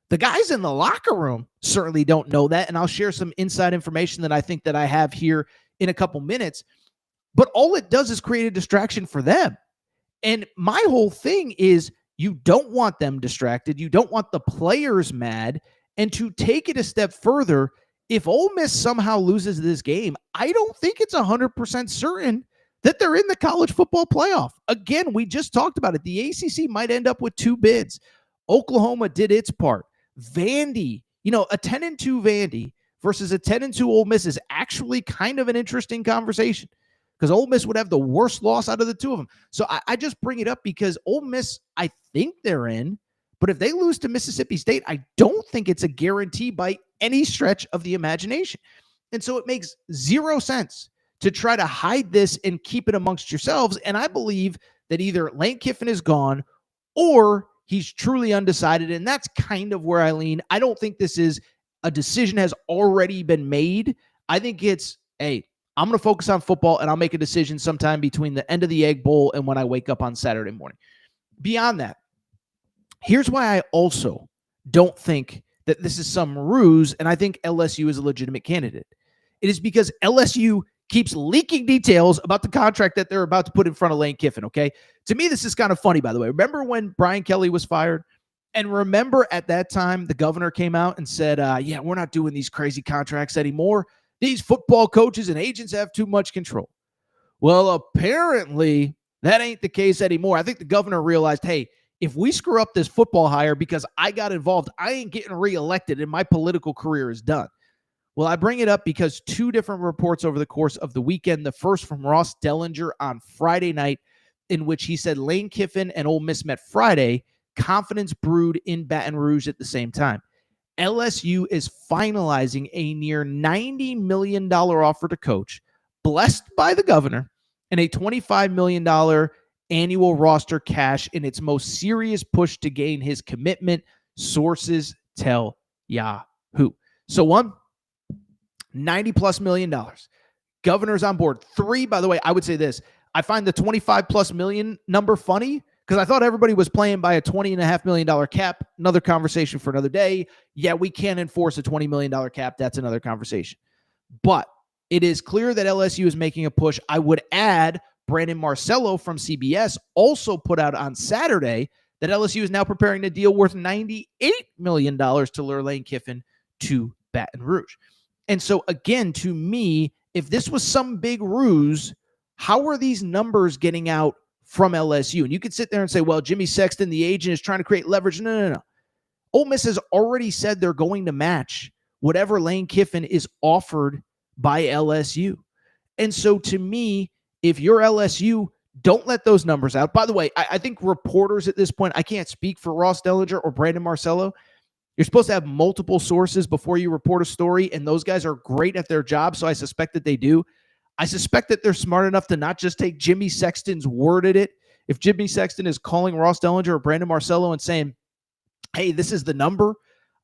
The guys in the locker room certainly don't know that. And I'll share some inside information that I think that I have here in a couple minutes. But all it does is create a distraction for them. And my whole thing is you don't want them distracted. You don't want the players mad. And to take it a step further, if Ole Miss somehow loses this game, I don't think it's 100% certain that they're in the college football playoff. Again, we just talked about it. The ACC might end up with 2 bids. Oklahoma did its part. Vandy, a 10-2 Vandy versus a 10-2 Ole Miss is actually kind of an interesting conversation because Ole Miss would have the worst loss out of the two of them. So I just bring it up because Ole Miss, I think they're in, but if they lose to Mississippi State, I don't think it's a guarantee by any stretch of the imagination. And so it makes zero sense to try to hide this and keep it amongst yourselves. And I believe that either Lane Kiffin is gone or he's truly undecided. And that's kind of where I lean. I don't think this is a decision has already been made. I think it's, hey, I'm going to focus on football and I'll make a decision sometime between the end of the Egg Bowl and when I wake up on Saturday morning. Beyond that, here's why I also don't think that this is some ruse, and I think LSU is a legitimate candidate. It is because LSU keeps leaking details about the contract that they're about to put in front of Lane Kiffin, okay? To me, this is kind of funny, by the way. Remember when Brian Kelly was fired? And remember at that time, the governor came out and said, yeah, we're not doing these crazy contracts anymore. These football coaches and agents have too much control. Well, apparently that ain't the case anymore. I think the governor realized, hey, if we screw up this football hire because I got involved, I ain't getting reelected and my political career is done. Well, I bring it up because two different reports over the course of the weekend. The first from Ross Dellinger on Friday night, in which he said Lane Kiffin and Ole Miss met Friday. Confidence brewed in Baton Rouge at the same time. LSU is finalizing a near $90 million offer to coach, blessed by the governor, and a $25 million annual roster cash in its most serious push to gain his commitment, sources tell Yahoo. So one, $90+ million. Governor's on board. Three, by the way, I would say this. I find the $25+ million number funny because I thought everybody was playing by a $20.5 million cap. Another conversation for another day. Yeah, we can't enforce a $20 million cap. That's another conversation. But it is clear that LSU is making a push. I would add Brandon Marcello from CBS also put out on Saturday that LSU is now preparing a deal worth $98 million to lure Lane Kiffin to Baton Rouge. And so, again, to me, if this was some big ruse, how are these numbers getting out from LSU? And you could sit there and say, well, Jimmy Sexton, the agent, is trying to create leverage. No. Ole Miss has already said they're going to match whatever Lane Kiffin is offered by LSU. And so, to me, if you're LSU, don't let those numbers out. By the way, I think reporters at this point, I can't speak for Ross Dellinger or Brandon Marcello. You're supposed to have multiple sources before you report a story, and those guys are great at their job, so I suspect that they do. I suspect that they're smart enough to not just take Jimmy Sexton's word at it. If Jimmy Sexton is calling Ross Dellinger or Brandon Marcello and saying, hey, this is the number,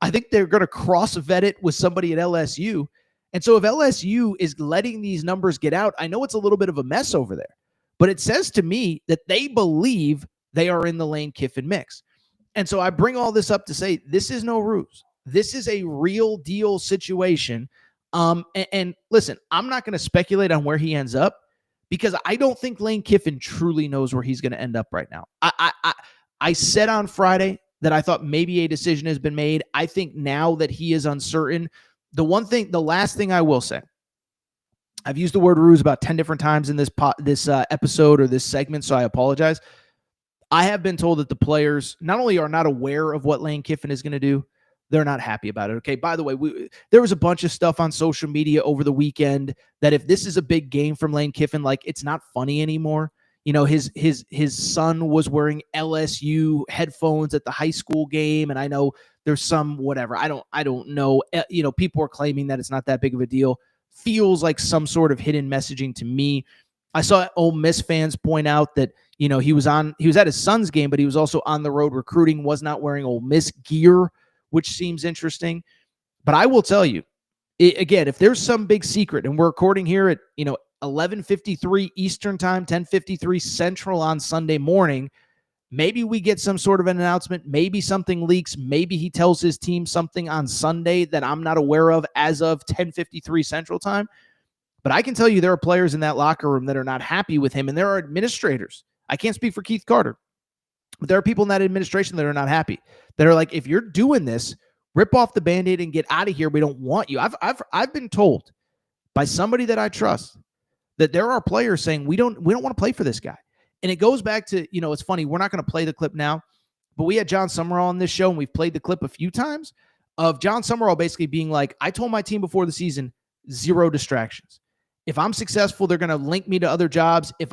I think they're going to cross-vet it with somebody at LSU. And so if LSU is letting these numbers get out, I know it's a little bit of a mess over there, but it says to me that they believe they are in the Lane Kiffin mix. And so I bring all this up to say this is no ruse. This is a real deal situation. And listen, I'm not going to speculate on where he ends up because I don't think Lane Kiffin truly knows where he's going to end up right now. I said on Friday that I thought maybe a decision has been made. I think now that he is uncertain, the last thing I will say, I've used the word ruse about 10 different times in this episode or this segment, so I apologize. I have been told that the players not only are not aware of what Lane Kiffin is going to do, they're not happy about it. Okay. By the way, there was a bunch of stuff on social media over the weekend that if this is a big game from Lane Kiffin, like it's not funny anymore. You know, his son was wearing LSU headphones at the high school game, and I know there's some whatever. I don't know. You know, people are claiming that it's not that big of a deal. Feels like some sort of hidden messaging to me. I saw Ole Miss fans point out that, you know, he was at his son's game, but he was also on the road recruiting, was not wearing Ole Miss gear, which seems interesting. But I will tell you, again, if there's some big secret, and we're recording here at, 11:53 Eastern time, 10:53 Central on Sunday morning, maybe we get some sort of an announcement. Maybe something leaks. Maybe he tells his team something on Sunday that I'm not aware of as of 10:53 Central time. But I can tell you there are players in that locker room that are not happy with him, and there are administrators. I can't speak for Keith Carter, but there are people in that administration that are not happy, that are like, if you're doing this, rip off the Band-Aid and get out of here. We don't want you. I've been told by somebody that I trust that there are players saying we don't want to play for this guy. And it goes back to, it's funny, we're not going to play the clip now, but we had John Summerall on this show, and we've played the clip a few times of John Summerall basically being like, I told my team before the season, 0 distractions. If I'm successful, they're going to link me to other jobs. If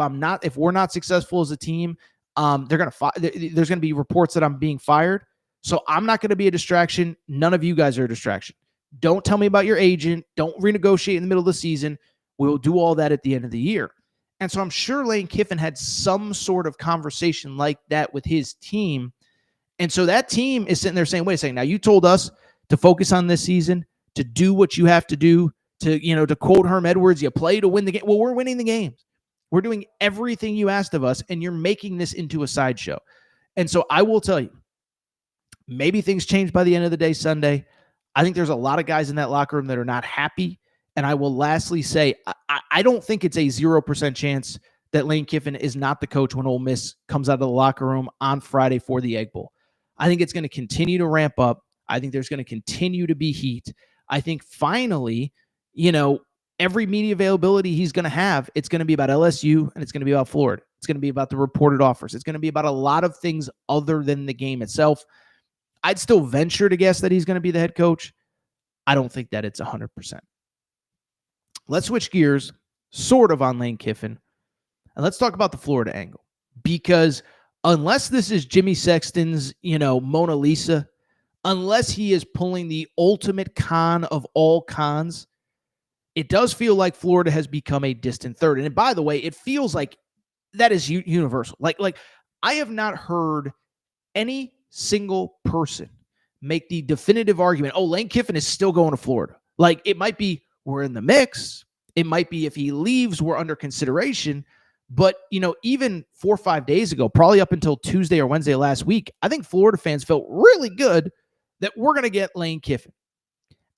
we're not successful as a team, there's going to be reports that I'm being fired. So I'm not going to be a distraction. None of you guys are a distraction. Don't tell me about your agent. Don't renegotiate in the middle of the season. We'll do all that at the end of the year. And so I'm sure Lane Kiffin had some sort of conversation like that with his team. And so that team is sitting there saying, wait a second, now you told us to focus on this season, to do what you have to do, to quote Herm Edwards, you play to win the game. Well, we're winning the games. We're doing everything you asked of us, and you're making this into a sideshow. And so I will tell you, maybe things change by the end of the day Sunday. I think there's a lot of guys in that locker room that are not happy. And I will lastly say, I don't think it's a 0% chance that Lane Kiffin is not the coach when Ole Miss comes out of the locker room on Friday for the Egg Bowl. I think it's going to continue to ramp up. I think there's going to continue to be heat. I think finally, every media availability he's going to have, it's going to be about LSU and it's going to be about Florida. It's going to be about the reported offers. It's going to be about a lot of things other than the game itself. I'd still venture to guess that he's going to be the head coach. I don't think that it's 100%. Let's switch gears sort of on Lane Kiffin, and let's talk about the Florida angle. Because unless this is Jimmy Sexton's, Mona Lisa, unless he is pulling the ultimate con of all cons, it does feel like Florida has become a distant third. And by the way, it feels like that is universal. Like I have not heard any single person make the definitive argument, Lane Kiffin is still going to Florida. Like, it might be we're in the mix. It might be if he leaves, we're under consideration. But, even 4 or 5 days ago, probably up until Tuesday or Wednesday last week, I think Florida fans felt really good that we're going to get Lane Kiffin.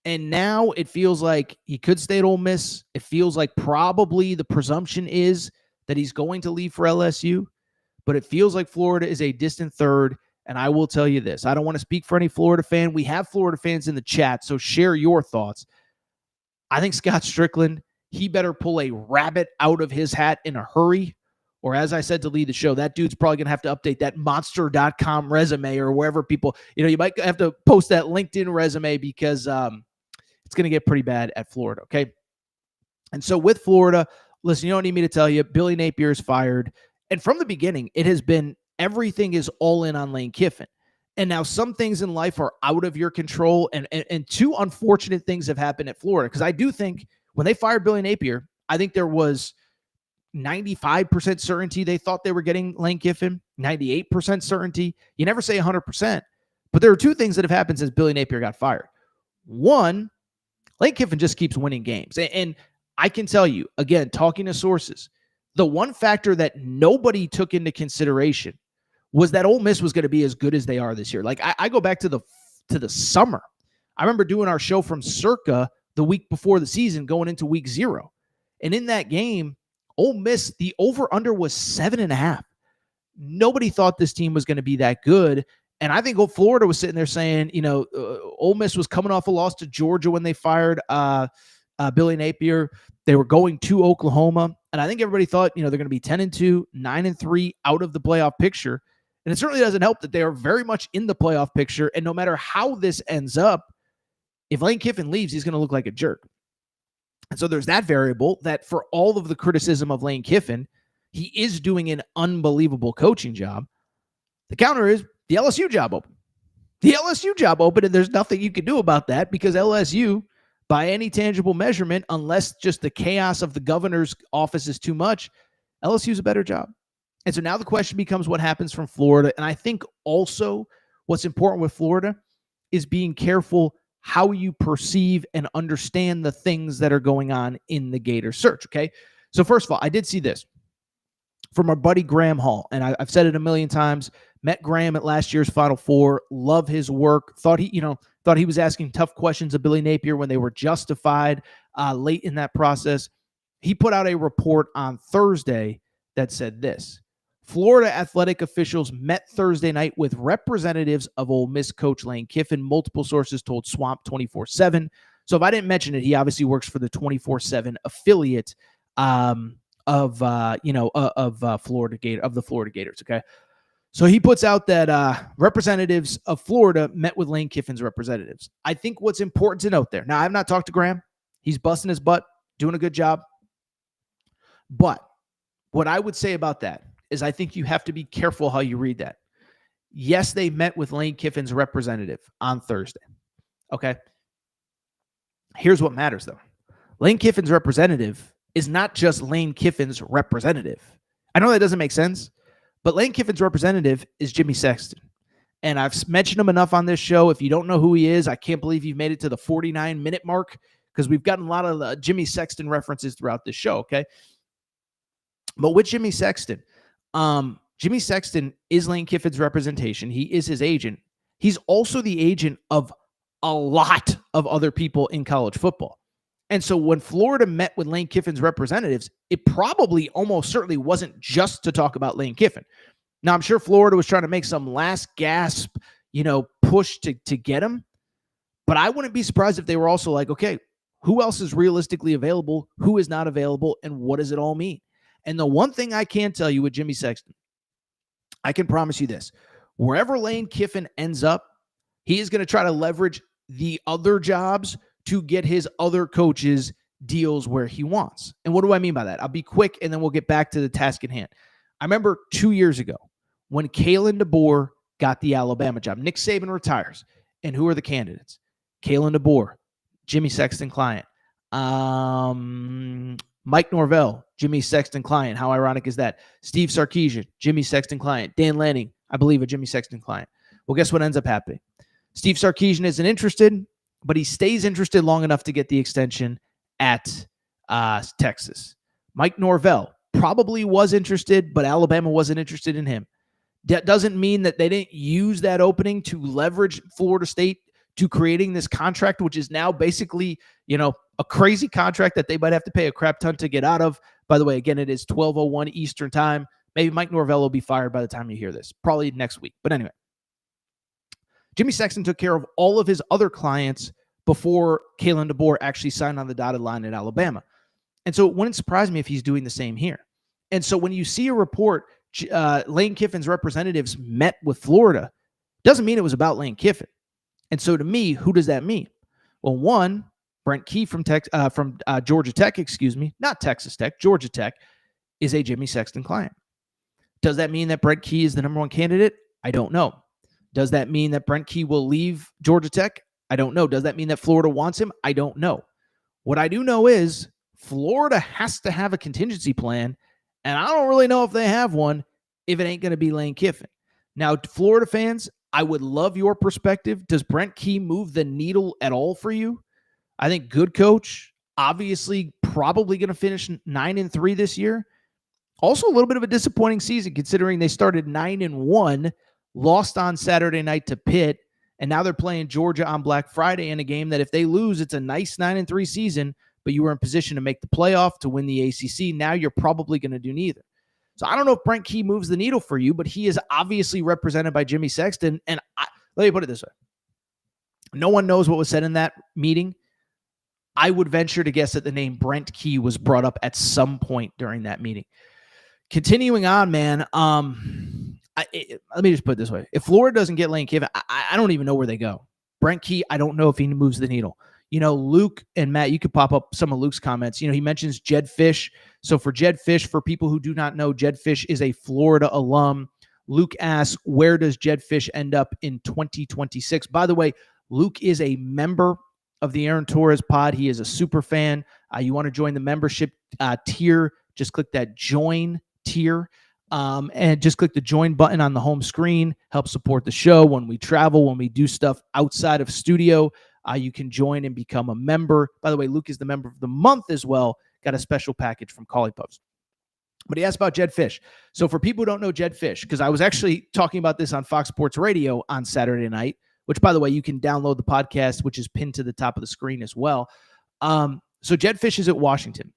And now it feels like he could stay at Ole Miss. It feels like probably the presumption is that he's going to leave for LSU. But it feels like Florida is a distant third. And I will tell you this. I don't want to speak for any Florida fan. We have Florida fans in the chat, so share your thoughts. I think Scott Strickland, he better pull a rabbit out of his hat in a hurry. Or as I said to lead the show, that dude's probably going to have to update that monster.com resume or wherever people, you might have to post that LinkedIn resume because it's going to get pretty bad at Florida, okay? And so with Florida, listen, you don't need me to tell you, Billy Napier is fired. And from the beginning, it has been everything is all in on Lane Kiffin. And now some things in life are out of your control. And two unfortunate things have happened at Florida. Because I do think when they fired Billy Napier, I think there was 95% certainty they thought they were getting Lane Kiffin, 98% certainty. You never say 100%. But there are two things that have happened since Billy Napier got fired. One, Lane Kiffin just keeps winning games. And I can tell you, again, talking to sources, the one factor that nobody took into consideration was that Ole Miss was going to be as good as they are this year. Like I go back to the summer. I remember doing our show from Circa the week before the season going into week 0. And in that game, Ole Miss, the over-under was 7.5. Nobody thought this team was going to be that good. And I think Florida was sitting there saying, Ole Miss was coming off a loss to Georgia when they fired Billy Napier. They were going to Oklahoma. And I think everybody thought, they're going to be 10-2, 9-3 out of the playoff picture. And it certainly doesn't help that they are very much in the playoff picture. And no matter how this ends up, if Lane Kiffin leaves, he's going to look like a jerk. And so there's that variable that for all of the criticism of Lane Kiffin, he is doing an unbelievable coaching job. The counter is the LSU job open. The LSU job open, and there's nothing you can do about that because LSU, by any tangible measurement, unless just the chaos of the governor's office is too much, LSU's a better job. And so now the question becomes what happens from Florida. And I think also what's important with Florida is being careful how you perceive and understand the things that are going on in the Gator search, okay? So first of all, I did see this from our buddy Graham Hall, and I've said it a million times. Met Graham at last year's Final Four. Love his work. Thought he was asking tough questions of Billy Napier when they were justified late in that process. He put out a report on Thursday that said this. Florida athletic officials met Thursday night with representatives of Ole Miss coach Lane Kiffin. Multiple sources told Swamp 24/7. So if I didn't mention it, he obviously works for the 24/7 affiliate of the Florida Gators. Okay. So he puts out that representatives of Florida met with Lane Kiffin's representatives. I think what's important to note there. Now, I have not talked to Graham. He's busting his butt, doing a good job. But what I would say about that is I think you have to be careful how you read that. Yes, they met with Lane Kiffin's representative on Thursday. Okay. Here's what matters, though. Lane Kiffin's representative is not just Lane Kiffin's representative. I know that doesn't make sense, but Lane Kiffin's representative is Jimmy Sexton. And I've mentioned him enough on this show. If you don't know who he is, I can't believe you've made it to the 49-minute mark because we've gotten a lot of Jimmy Sexton references throughout this show, okay? But with Jimmy Sexton is Lane Kiffin's representation. He is his agent. He's also the agent of a lot of other people in college football. And so when Florida met with Lane Kiffin's representatives, it probably almost certainly wasn't just to talk about Lane Kiffin. Now, I'm sure Florida was trying to make some last gasp, push to get him. But I wouldn't be surprised if they were also like, okay, Who else is realistically available? Who is not available? And what does it all mean? And the one thing I can tell you with Jimmy Sexton, I can promise you this. Wherever Lane Kiffin ends up, he is going to try to leverage the other jobs to get his other coaches deals where he wants. And what do I mean by that? I'll be quick, and then we'll get back to the task at hand. I remember 2 years ago when Kalen DeBoer got the Alabama job. Nick Saban retires. And who are the candidates? Kalen DeBoer, Jimmy Sexton client. Mike Norvell, Jimmy Sexton client. How ironic is that? Steve Sarkisian, Jimmy Sexton client. Dan Lanning, I believe a Jimmy Sexton client. Well, guess what ends up happening? Steve Sarkisian isn't interested, but he stays interested long enough to get the extension at Texas. Mike Norvell probably was interested, but Alabama wasn't interested in him. That doesn't mean that they didn't use that opening to leverage Florida State to creating this contract, which is now basically, a crazy contract that they might have to pay a crap ton to get out of. By the way, again, it is 12:01 Eastern time. Maybe Mike Norvell will be fired by the time you hear this, probably next week. But anyway, Jimmy Sexton took care of all of his other clients before Kalen DeBoer actually signed on the dotted line at Alabama. And so it wouldn't surprise me if he's doing the same here. And so when you see a report, Lane Kiffin's representatives met with Florida, doesn't mean it was about Lane Kiffin. And so to me, who does that mean? Well, one, Brent Key from Georgia Tech, not Texas Tech, Georgia Tech, is a Jimmy Sexton client. Does that mean that Brent Key is the number one candidate? I don't know. Does that mean that Brent Key will leave Georgia Tech? I don't know. Does that mean that Florida wants him? I don't know. What I do know is Florida has to have a contingency plan, and I don't really know if they have one if it ain't going to be Lane Kiffin. Now, Florida fans, I would love your perspective. Does Brent Key move the needle at all for you? I think good coach, obviously probably going to finish 9-3 this year. Also a little bit of a disappointing season considering they started 9-1, lost on Saturday night to Pitt, and now they're playing Georgia on Black Friday in a game that if they lose, it's a nice 9-3 season, but you were in position to make the playoff, to win the ACC. Now you're probably going to do neither. So I don't know if Brent Key moves the needle for you, but he is obviously represented by Jimmy Sexton. And let me put it this way. No one knows what was said in that meeting. I would venture to guess that the name Brent Key was brought up at some point during that meeting. Continuing on, man, let me just put it this way. If Florida doesn't get Lane Kiffin, I don't even know where they go. Brent Key, I don't know if he moves the needle. Luke and Matt, you could pop up some of Luke's comments. He mentions Jed Fish. So for Jed Fish, for people who do not know, Jed Fish is a Florida alum. Luke asks, where does Jed Fish end up in 2026? By the way, Luke is a member of the Aaron Torres pod. He is a super fan. You want to join the membership tier, just click that join tier. And just click the join button on the home screen. Help support the show when we travel, when we do stuff outside of studio. You can join and become a member. By the way, Luke is the member of the month as well. Got a special package from Collie Pups. But he asked about Jed Fish. So for people who don't know Jed Fish, because I was actually talking about this on Fox Sports Radio on Saturday night, which, by the way, you can download the podcast, which is pinned to the top of the screen as well. So Jed Fish is at Washington.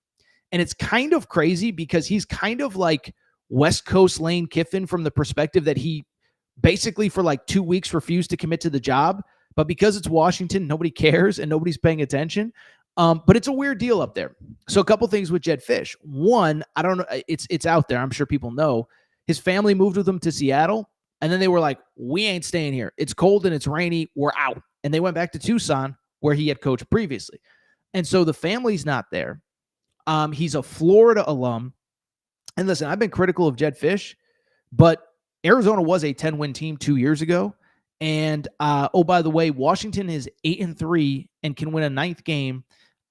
And it's kind of crazy because he's kind of like West Coast Lane Kiffin from the perspective that he basically for like 2 weeks refused to commit to the job. But because it's Washington, nobody cares and nobody's paying attention. But it's a weird deal up there. So a couple things with Jed Fish. One, I don't know. It's out there. I'm sure people know. His family moved with him to Seattle. And then they were like, we ain't staying here. It's cold and it's rainy. We're out. And they went back to Tucson where he had coached previously. And so the family's not there. He's a Florida alum. And listen, I've been critical of Jed Fish, but Arizona was a 10-win team 2 years ago. And, by the way, Washington is 8-3 and can win a ninth game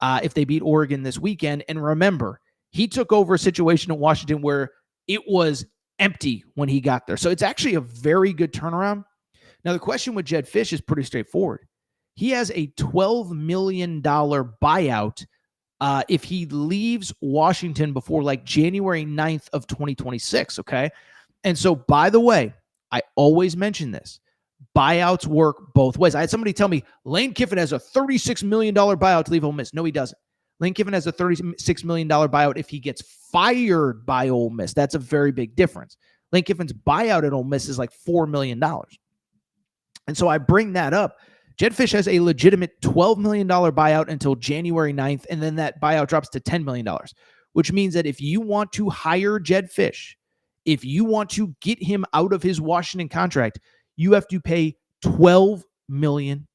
if they beat Oregon this weekend. And remember, he took over a situation at Washington where it was empty when he got there. So it's actually a very good turnaround. Now, the question with Jed Fish is pretty straightforward. He has a $12 million buyout if he leaves Washington before like January 9th of 2026, okay? And so, by the way, I always mention this. Buyouts work both ways. I had somebody tell me Lane Kiffin has a $36 million buyout to leave Ole Miss. No, he doesn't. Lane Kiffin has a $36 million buyout if he gets fired by Ole Miss. That's a very big difference. Lane Kiffin's buyout at Ole Miss is like $4 million. And so I bring that up Jedd Fisch has a legitimate $12 million buyout until January 9th, and then that buyout drops to $10 million, which means that if you want to hire Jedd Fisch, if you want to get him out of his Washington contract, you have to pay $12 million.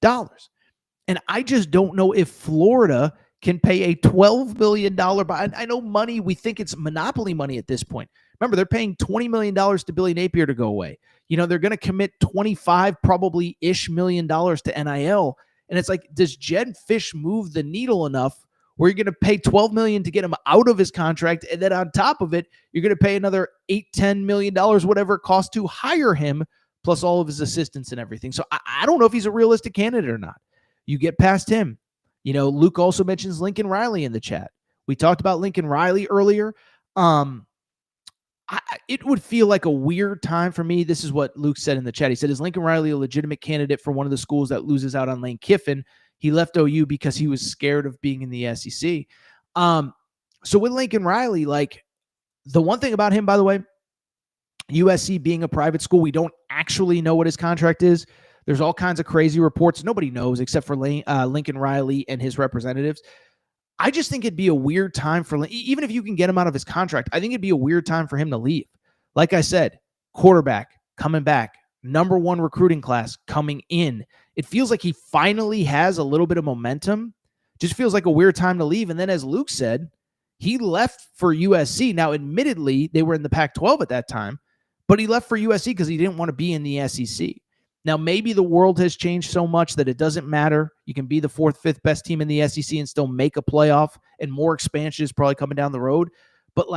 And I just don't know if Florida can pay a $12 million buyout. I know money, we think it's monopoly money at this point. Remember, they're paying $20 million to Billy Napier to go away. They're going to commit 25 probably-ish million dollars to NIL. And it's like, does Jedd Fisch move the needle enough where you're going to pay $12 million to get him out of his contract, and then on top of it, you're going to pay another $8-10 million, whatever it costs to hire him, plus all of his assistants and everything. So I don't know if he's a realistic candidate or not. You get past him. Luke also mentions Lincoln Riley in the chat. We talked about Lincoln Riley earlier. It would feel like a weird time for me. This is what Luke said in the chat. He said, is Lincoln Riley a legitimate candidate for one of the schools that loses out on Lane Kiffin? He left OU because he was scared of being in the SEC. So with Lincoln Riley, the one thing about him, by the way, USC being a private school, we don't actually know what his contract is. There's all kinds of crazy reports. Nobody knows except for Lincoln Riley and his representatives. I just think it'd be a weird time for, even if you can get him out of his contract, I think it'd be a weird time for him to leave. Like I said, quarterback coming back, number one recruiting class coming in. It feels like he finally has a little bit of momentum. Just feels like a weird time to leave. And then as Luke said, he left for USC. Now, admittedly, they were in the Pac-12 at that time, but he left for USC because he didn't want to be in the SEC. Now, maybe the world has changed so much that it doesn't matter. You can be the fourth, fifth best team in the SEC and still make a playoff, and more expansion is probably coming down the road. But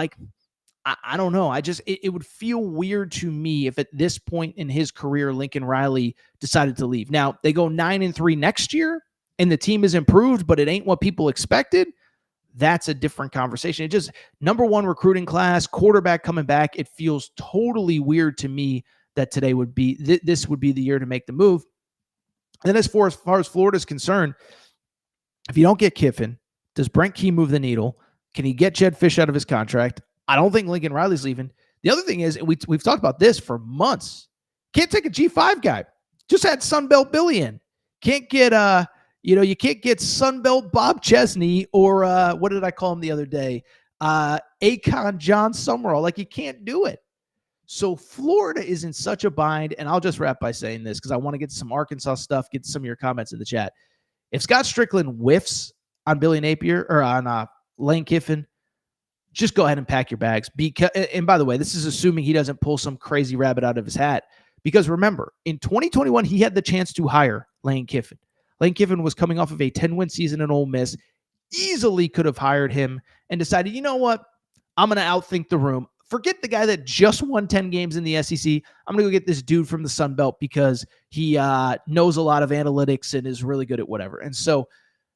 I don't know. It would feel weird to me if at this point in his career, Lincoln Riley decided to leave. Now, they go 9-3 next year, and the team is improved, but it ain't what people expected. That's a different conversation. It just, number one recruiting class, quarterback coming back. It feels totally weird to me that today would be, this would be the year to make the move. And then as far as Florida is concerned, if you don't get Kiffin, does Brent Key move the needle? Can he get Jedd Fisch out of his contract? I don't think Lincoln Riley's leaving. The other thing is, we've talked about this for months. Can't take a G5 guy. Just had Sunbelt Billy in. Can't get, you can't get Sunbelt Bob Chesney or what did I call him the other day? Akon John Summerall. You can't do it. So Florida is in such a bind, and I'll just wrap by saying this because I want to get some Arkansas stuff, get some of your comments in the chat. If Scott Strickland whiffs on Billy Napier or on Lane Kiffin, just go ahead and pack your bags. And by the way, this is assuming he doesn't pull some crazy rabbit out of his hat. Because remember, in 2021, he had the chance to hire Lane Kiffin. Lane Kiffin was coming off of a 10-win season in Ole Miss, easily could have hired him and decided, you know what? I'm going to outthink the room. Forget the guy that just won 10 games in the SEC. I'm going to go get this dude from the Sun Belt because he knows a lot of analytics and is really good at whatever. And so,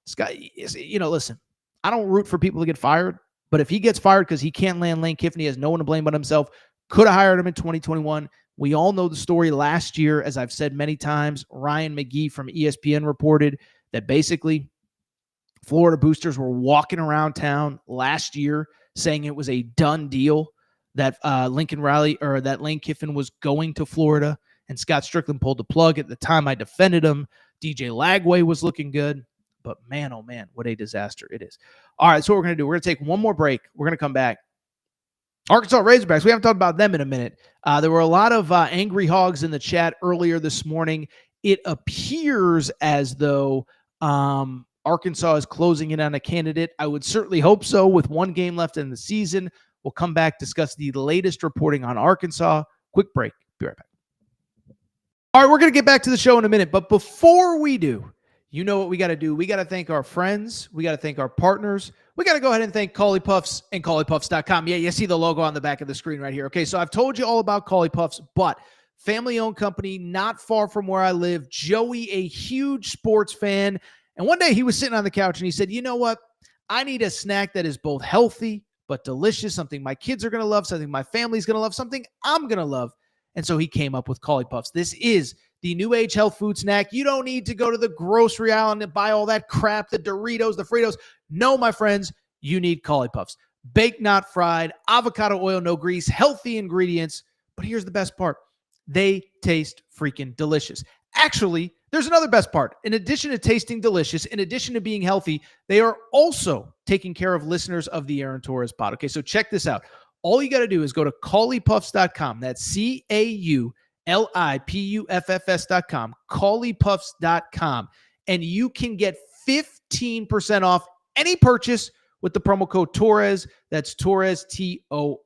Scott, listen, I don't root for people to get fired, but if he gets fired because he can't land Lane Kiffin, he has no one to blame but himself. Could have hired him in 2021. We all know the story last year, as I've said many times. Ryan McGee from ESPN reported that basically Florida boosters were walking around town last year saying it was a done deal that Lincoln Riley or that Lane Kiffin was going to Florida, and Scott Strickland pulled the plug. At the time, I defended him. DJ Lagway was looking good, but man, oh man, what a disaster it is. All right, so what we're going to do, we're going to take one more break. We're going to come back. Arkansas Razorbacks, we haven't talked about them in a minute. There were a lot of angry hogs in the chat earlier this morning. It appears as though Arkansas is closing in on a candidate. I would certainly hope so with one game left in the season. We'll come back, discuss the latest reporting on Arkansas. Quick break. Be right back. All right, we're going to get back to the show in a minute. But before we do, you know what we got to do. We got to thank our friends. We got to thank our partners. We got to go ahead and thank Cauley Puffs and CauleyPuffs.com. Yeah, you see the logo on the back of the screen right here. Okay, so I've told you all about Cauley Puffs, but family-owned company, not far from where I live. Joey, a huge sports fan. And one day he was sitting on the couch and he said, you know what? I need a snack that is both healthy but delicious, something my kids are going to love, something my family's going to love, something I'm going to love. And so he came up with Cauley Puffs. This is the new age health food snack. You don't need to go to the grocery aisle and buy all that crap, the Doritos, the Fritos. No, my friends, you need Cauley Puffs. Baked, not fried, avocado oil, no grease, healthy ingredients. But here's the best part. They taste freaking delicious. Actually, There's another best part. In addition to tasting delicious, in addition to being healthy, they are also taking care of listeners of the Aaron Torres pod. Okay, so check this out. All you got to do is go to caulipuffs.com. That's CAULIPUFFS.com, caulipuffs.com, and you can get 15% off any purchase with the promo code Torres. That's Torres, Torres.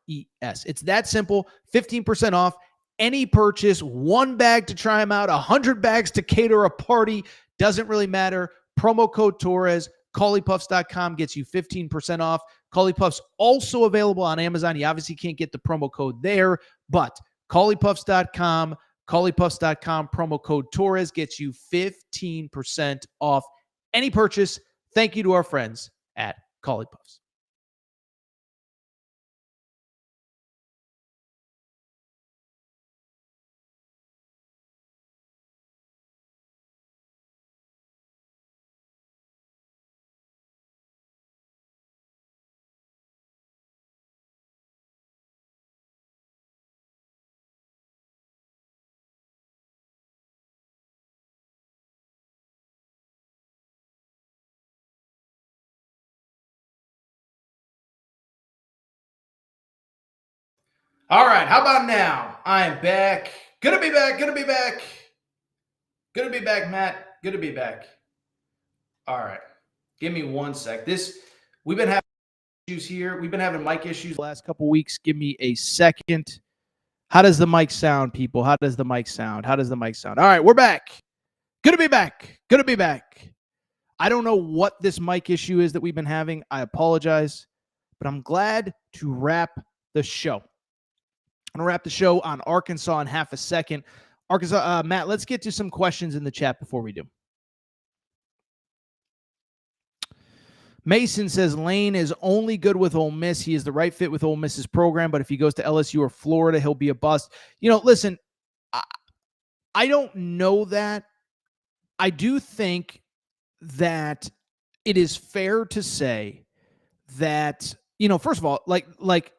It's that simple. 15% off any purchase. 1 bag to try them out, 100 bags to cater a party. Doesn't really matter. Promo code Torres. Caulipuffs.com gets you 15% off. Caulipuffs also available on Amazon. You obviously can't get the promo code there, but Caulipuffs.com, promo code Torres gets you 15% off any purchase. Thank you to our friends at Caulipuffs. All right, how about now? I am back. Good to be back. Good to be back. Good to be back, Matt. Good to be back. All right. Give me 1 sec. We've been having issues here. We've been having mic issues the last couple weeks. Give me a second. How does the mic sound, people? How does the mic sound? How does the mic sound? All right, we're back. Good to be back. Good to be back. I don't know what this mic issue is that we've been having. I apologize, but I'm glad to wrap the show. I'm going to wrap the show on Arkansas in half a second. Arkansas, Matt, let's get to some questions in the chat before we do. Mason says Lane is only good with Ole Miss. He is the right fit with Ole Miss's program, but if he goes to LSU or Florida, he'll be a bust. You know, listen, I don't know that. I do think that it is fair to say that, you know, first of all, like,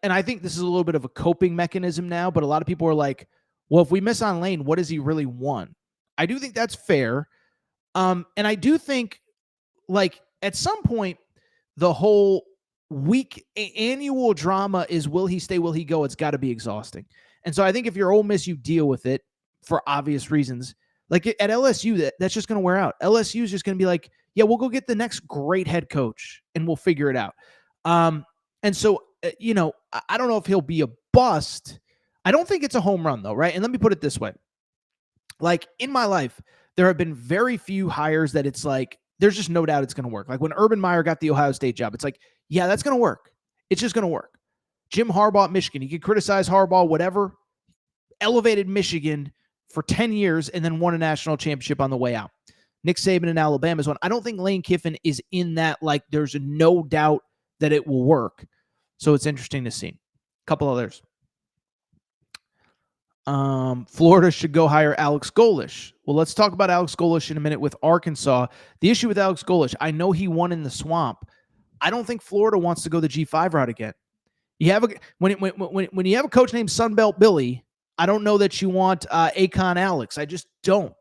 and I think this is a little bit of a coping mechanism now, but a lot of people are like, well, if we miss on Lane, what does he really want? I do think that's fair. And I do think, like, at some point, the whole annual drama is, will he stay, will he go? It's got to be exhausting. And so I think if you're Ole Miss, you deal with it for obvious reasons. Like at LSU, that's just going to wear out. LSU is just going to be like, yeah, we'll go get the next great head coach and we'll figure it out. And so, you know, I don't know if he'll be a bust. I don't think it's a home run, though, right? And let me put it this way. Like, in my life, there have been very few hires that it's like, there's just no doubt it's going to work. Like when Urban Meyer got the Ohio State job, it's like, yeah, that's going to work. It's just going to work. Jim Harbaugh at Michigan, you could criticize Harbaugh, whatever, elevated Michigan for 10 years and then won a national championship on the way out. Nick Saban in Alabama is one. I don't think Lane Kiffin is in that, like, there's no doubt that it will work. So it's interesting to see. A couple others. Florida should go hire Alex Golesh. Well, let's talk about Alex Golesh in a minute with Arkansas. The issue with Alex Golesh, I know he won in the swamp. I don't think Florida wants to go the G5 route again. You have when you have a coach named Sunbelt Billy, I don't know that you want Akon Alex. I just don't.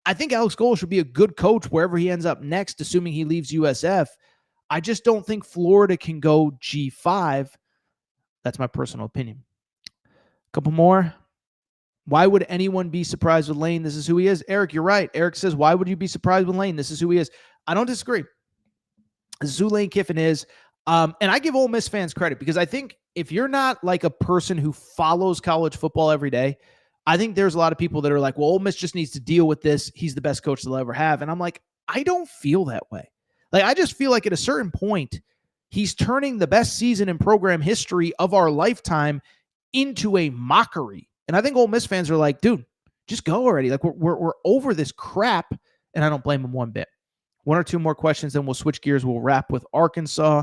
I think Alex Golesh would be a good coach wherever he ends up next, assuming he leaves USF. I just don't think Florida can go G5. That's my personal opinion. A couple more. Why would anyone be surprised with Lane? This is who he is. Eric, you're right. Eric says, why would you be surprised with Lane? This is who he is. I don't disagree. This is who Lane Kiffin is. And I give Ole Miss fans credit because I think if you're not like a person who follows college football every day, I think there's a lot of people that are like, well, Ole Miss just needs to deal with this. He's the best coach they'll ever have. And I'm like, I don't feel that way. Like, I just feel like at a certain point, he's turning the best season in program history of our lifetime into a mockery. And I think Ole Miss fans are like, dude, just go already. Like, we're over this crap. And I don't blame him one bit. One or two more questions, then we'll switch gears. We'll wrap with Arkansas.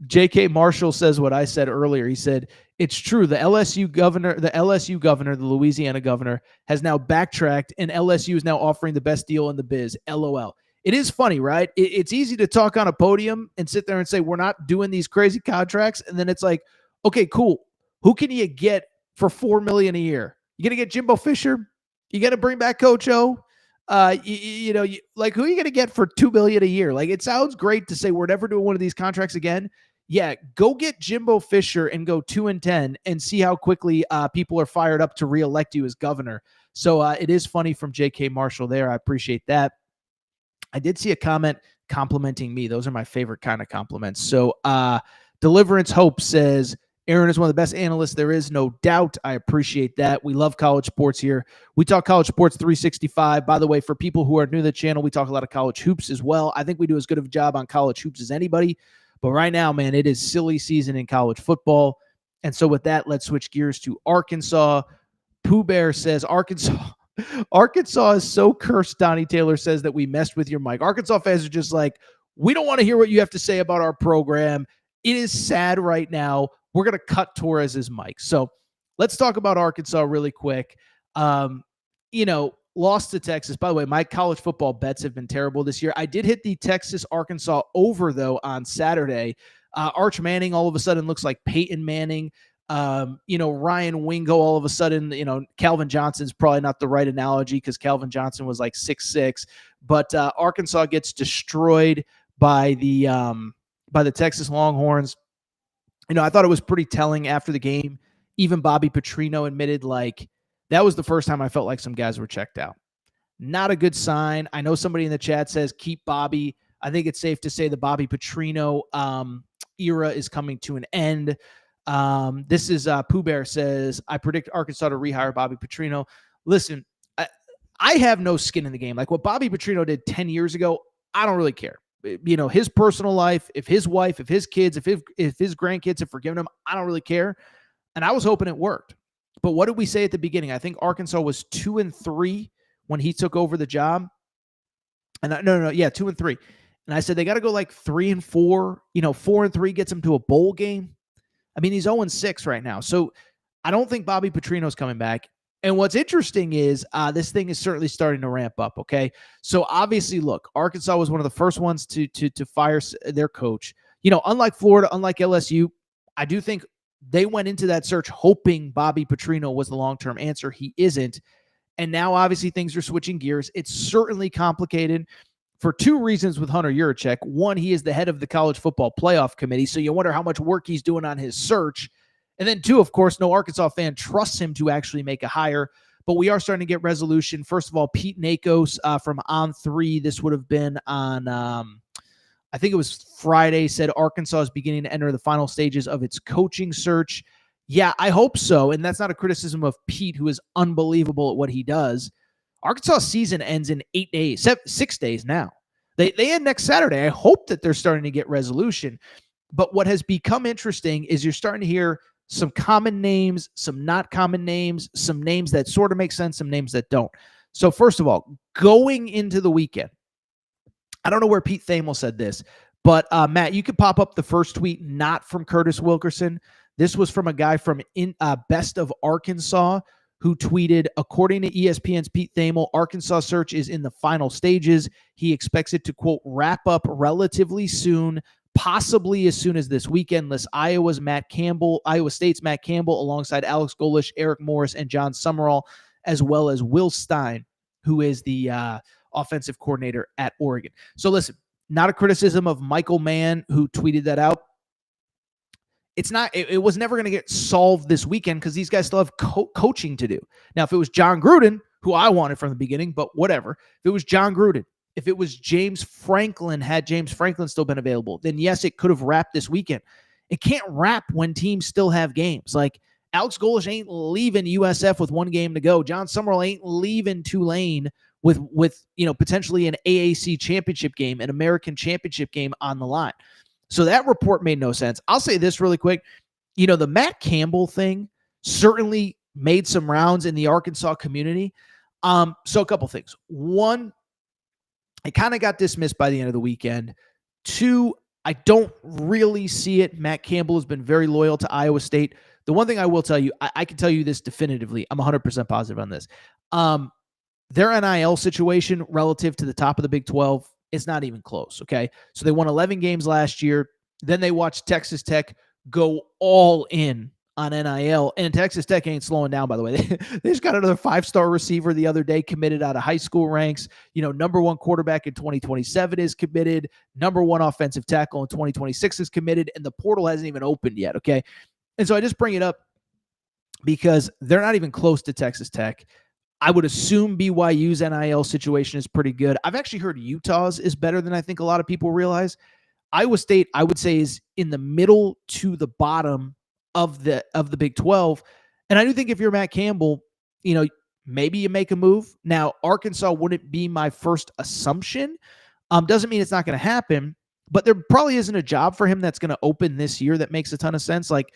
J.K. Marshall says what I said earlier. He said, it's true. The LSU governor, the Louisiana governor, has now backtracked, and LSU is now offering the best deal in the biz. LOL. It is funny, right? It's easy to talk on a podium and sit there and say, we're not doing these crazy contracts. And then it's like, okay, cool. Who can you get for $4 million a year? You got to get Jimbo Fisher. You got to bring back Coach O. Like, who are you going to get for $2 million a year? Like, it sounds great to say we're never doing one of these contracts again. Yeah, go get Jimbo Fisher and go 2-10 and see how quickly people are fired up to reelect you as governor. So it is funny from J.K. Marshall there. I appreciate that. I did see a comment complimenting me. Those are my favorite kind of compliments. So Deliverance Hope says, Aaron is one of the best analysts there is, no doubt. I appreciate that. We love college sports here. We talk college sports 365. By the way, for people who are new to the channel, we talk a lot of college hoops as well. I think we do as good of a job on college hoops as anybody. But right now, man, it is silly season in college football. And so with that, let's switch gears to Arkansas. Pooh Bear says, Arkansas is so cursed, Donnie Taylor says, that we messed with your mic. Arkansas fans are just like, we don't want to hear what you have to say about our program. It is sad right now. We're going to cut Torres's mic. So let's talk about Arkansas really quick. Lost to Texas. By the way, my college football bets have been terrible this year. I did hit the Texas-Arkansas over, though, on Saturday. Arch Manning all of a sudden looks like Peyton Manning. Ryan Wingo all of a sudden, Calvin Johnson's probably not the right analogy because Calvin Johnson was like 6'6", but Arkansas gets destroyed by the Texas Longhorns. I thought it was pretty telling after the game. Even Bobby Petrino admitted like that was the first time I felt like some guys were checked out. Not a good sign. I know somebody in the chat says keep Bobby. I think it's safe to say the Bobby Petrino era is coming to an end. This is Pooh Bear says, I predict Arkansas to rehire Bobby Petrino. Listen, I have no skin in the game. Like what Bobby Petrino did 10 years ago, I don't really care. His personal life, if his wife, if his kids, if his grandkids have forgiven him, I don't really care. And I was hoping it worked. But what did we say at the beginning? I think Arkansas was 2-3 when he took over the job. And 2-3. And I said they got to go like 3-4. 4-3 gets him to a bowl game. I mean, he's 0-6 right now. So I don't think Bobby Petrino's coming back. And what's interesting is this thing is certainly starting to ramp up, okay? So obviously, look, Arkansas was one of the first ones to fire their coach. Unlike Florida, unlike LSU, I do think they went into that search hoping Bobby Petrino was the long-term answer. He isn't. And now, obviously, things are switching gears. It's certainly complicated for two reasons with Hunter Yurachek. One, he is the head of the College Football Playoff Committee, so you wonder how much work he's doing on his search. And then two, of course, no Arkansas fan trusts him to actually make a hire. But we are starting to get resolution. First of all, Pete Nakos from On3, this would have been on, I think it was Friday, said Arkansas is beginning to enter the final stages of its coaching search. Yeah, I hope so. And that's not a criticism of Pete, who is unbelievable at what he does. Arkansas season ends in 8 days, 6 days now. They end next Saturday. I hope that they're starting to get resolution. But what has become interesting is you're starting to hear some common names, some not common names, some names that sort of make sense, some names that don't. So first of all, going into the weekend, I don't know where Pete Thamel said this, but Matt, you could pop up the first tweet, not from Curtis Wilkerson. This was from a guy from Best of Arkansas who tweeted, according to ESPN's Pete Thamel, Arkansas search is in the final stages. He expects it to, quote, wrap up relatively soon, possibly as soon as this weekend, lists Iowa State's Matt Campbell, alongside Alex Golish, Eric Morris, and John Summerall, as well as Will Stein, who is the offensive coordinator at Oregon. So listen, not a criticism of Michael Mann, who tweeted that out. It was never going to get solved this weekend because these guys still have coaching to do. Now, if it was John Gruden, who I wanted from the beginning, but whatever, if it was John Gruden, if it was James Franklin, had James Franklin still been available, then yes, it could have wrapped this weekend. It can't wrap when teams still have games. Like Alex Golish ain't leaving USF with one game to go. John Summerall ain't leaving Tulane with potentially an AAC championship game, an American championship game on the line. So that report made no sense. I'll say this really quick. The Matt Campbell thing certainly made some rounds in the Arkansas community. So a couple things. One, it kind of got dismissed by the end of the weekend. Two, I don't really see it. Matt Campbell has been very loyal to Iowa State. The one thing I will tell you, I can tell you this definitively. I'm 100% positive on this. Their NIL situation relative to the top of the Big 12, it's not even close, okay? So they won 11 games last year. Then they watched Texas Tech go all in on NIL. And Texas Tech ain't slowing down, by the way. They just got another 5-star receiver the other day committed out of high school ranks. Number 1 quarterback in 2027 is committed. Number 1 offensive tackle in 2026 is committed. And the portal hasn't even opened yet, okay? And so I just bring it up because they're not even close to Texas Tech. I would assume BYU's NIL situation is pretty good. I've actually heard Utah's is better than I think a lot of people realize. Iowa State, I would say, is in the middle to the bottom of the Big 12. And I do think if you're Matt Campbell, maybe you make a move. Now, Arkansas wouldn't be my first assumption. Doesn't mean it's not going to happen, but there probably isn't a job for him that's going to open this year that makes a ton of sense. Like,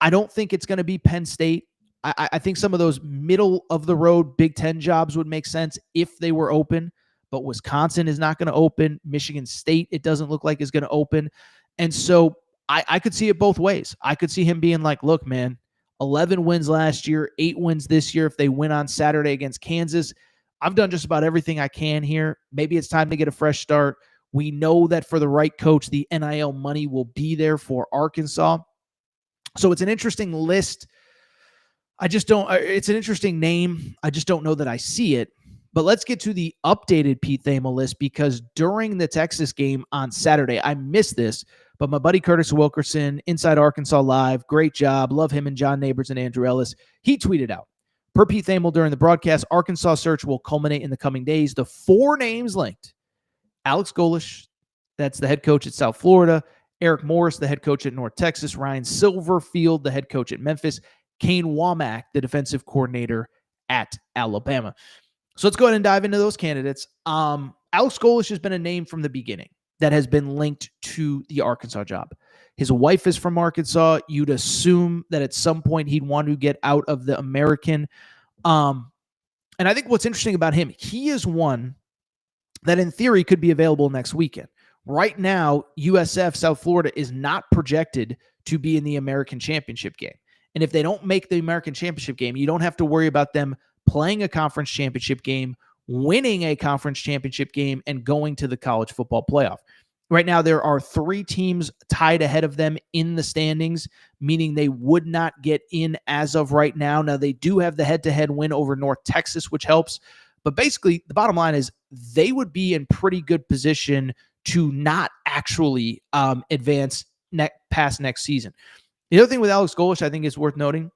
I don't think it's going to be Penn State. I think some of those middle of the road Big Ten jobs would make sense if they were open, but Wisconsin is not going to open. Michigan State, it doesn't look like is going to open. And so I could see it both ways. I could see him being like, look, man, 11 wins last year, 8 wins this year. If they win on Saturday against Kansas, I've done just about everything I can here. Maybe it's time to get a fresh start. We know that for the right coach, the NIL money will be there for Arkansas. So it's an interesting list. It's an interesting name. I just don't know that I see it. But let's get to the updated Pete Thamel list, because during the Texas game on Saturday, I missed this, but my buddy Curtis Wilkerson, Inside Arkansas Live, great job. Love him and John Neighbors and Andrew Ellis. He tweeted out, per Pete Thamel during the broadcast, Arkansas search will culminate in the coming days. The 4 names linked: Alex Golesh, that's the head coach at South Florida; Eric Morris, the head coach at North Texas; Ryan Silverfield, the head coach at Memphis; Kane Womack, the defensive coordinator at Alabama. So let's go ahead and dive into those candidates. Alex Golesh has been a name from the beginning that has been linked to the Arkansas job. His wife is from Arkansas. You'd assume that at some point he'd want to get out of the American. And I think what's interesting about him, he is one that in theory could be available next weekend. Right now, USF South Florida is not projected to be in the American Championship game. And if they don't make the American Championship game, you don't have to worry about them playing a conference championship game, winning a conference championship game, and going to the college football playoff. Right now, there are 3 teams tied ahead of them in the standings, meaning they would not get in as of right now. Now, they do have the head-to-head win over North Texas, which helps. But basically, the bottom line is they would be in pretty good position to not actually advance past next season. The other thing with Alex Golesh I think is worth noting,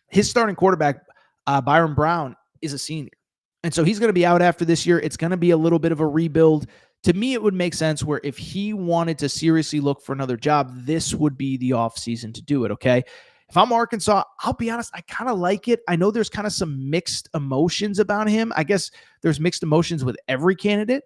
his starting quarterback, Byron Brown, is a senior. And so he's going to be out after this year. It's going to be a little bit of a rebuild. To me, it would make sense where if he wanted to seriously look for another job, this would be the offseason to do it, okay? If I'm Arkansas, I'll be honest, I kind of like it. I know there's kind of some mixed emotions about him. I guess there's mixed emotions with every candidate.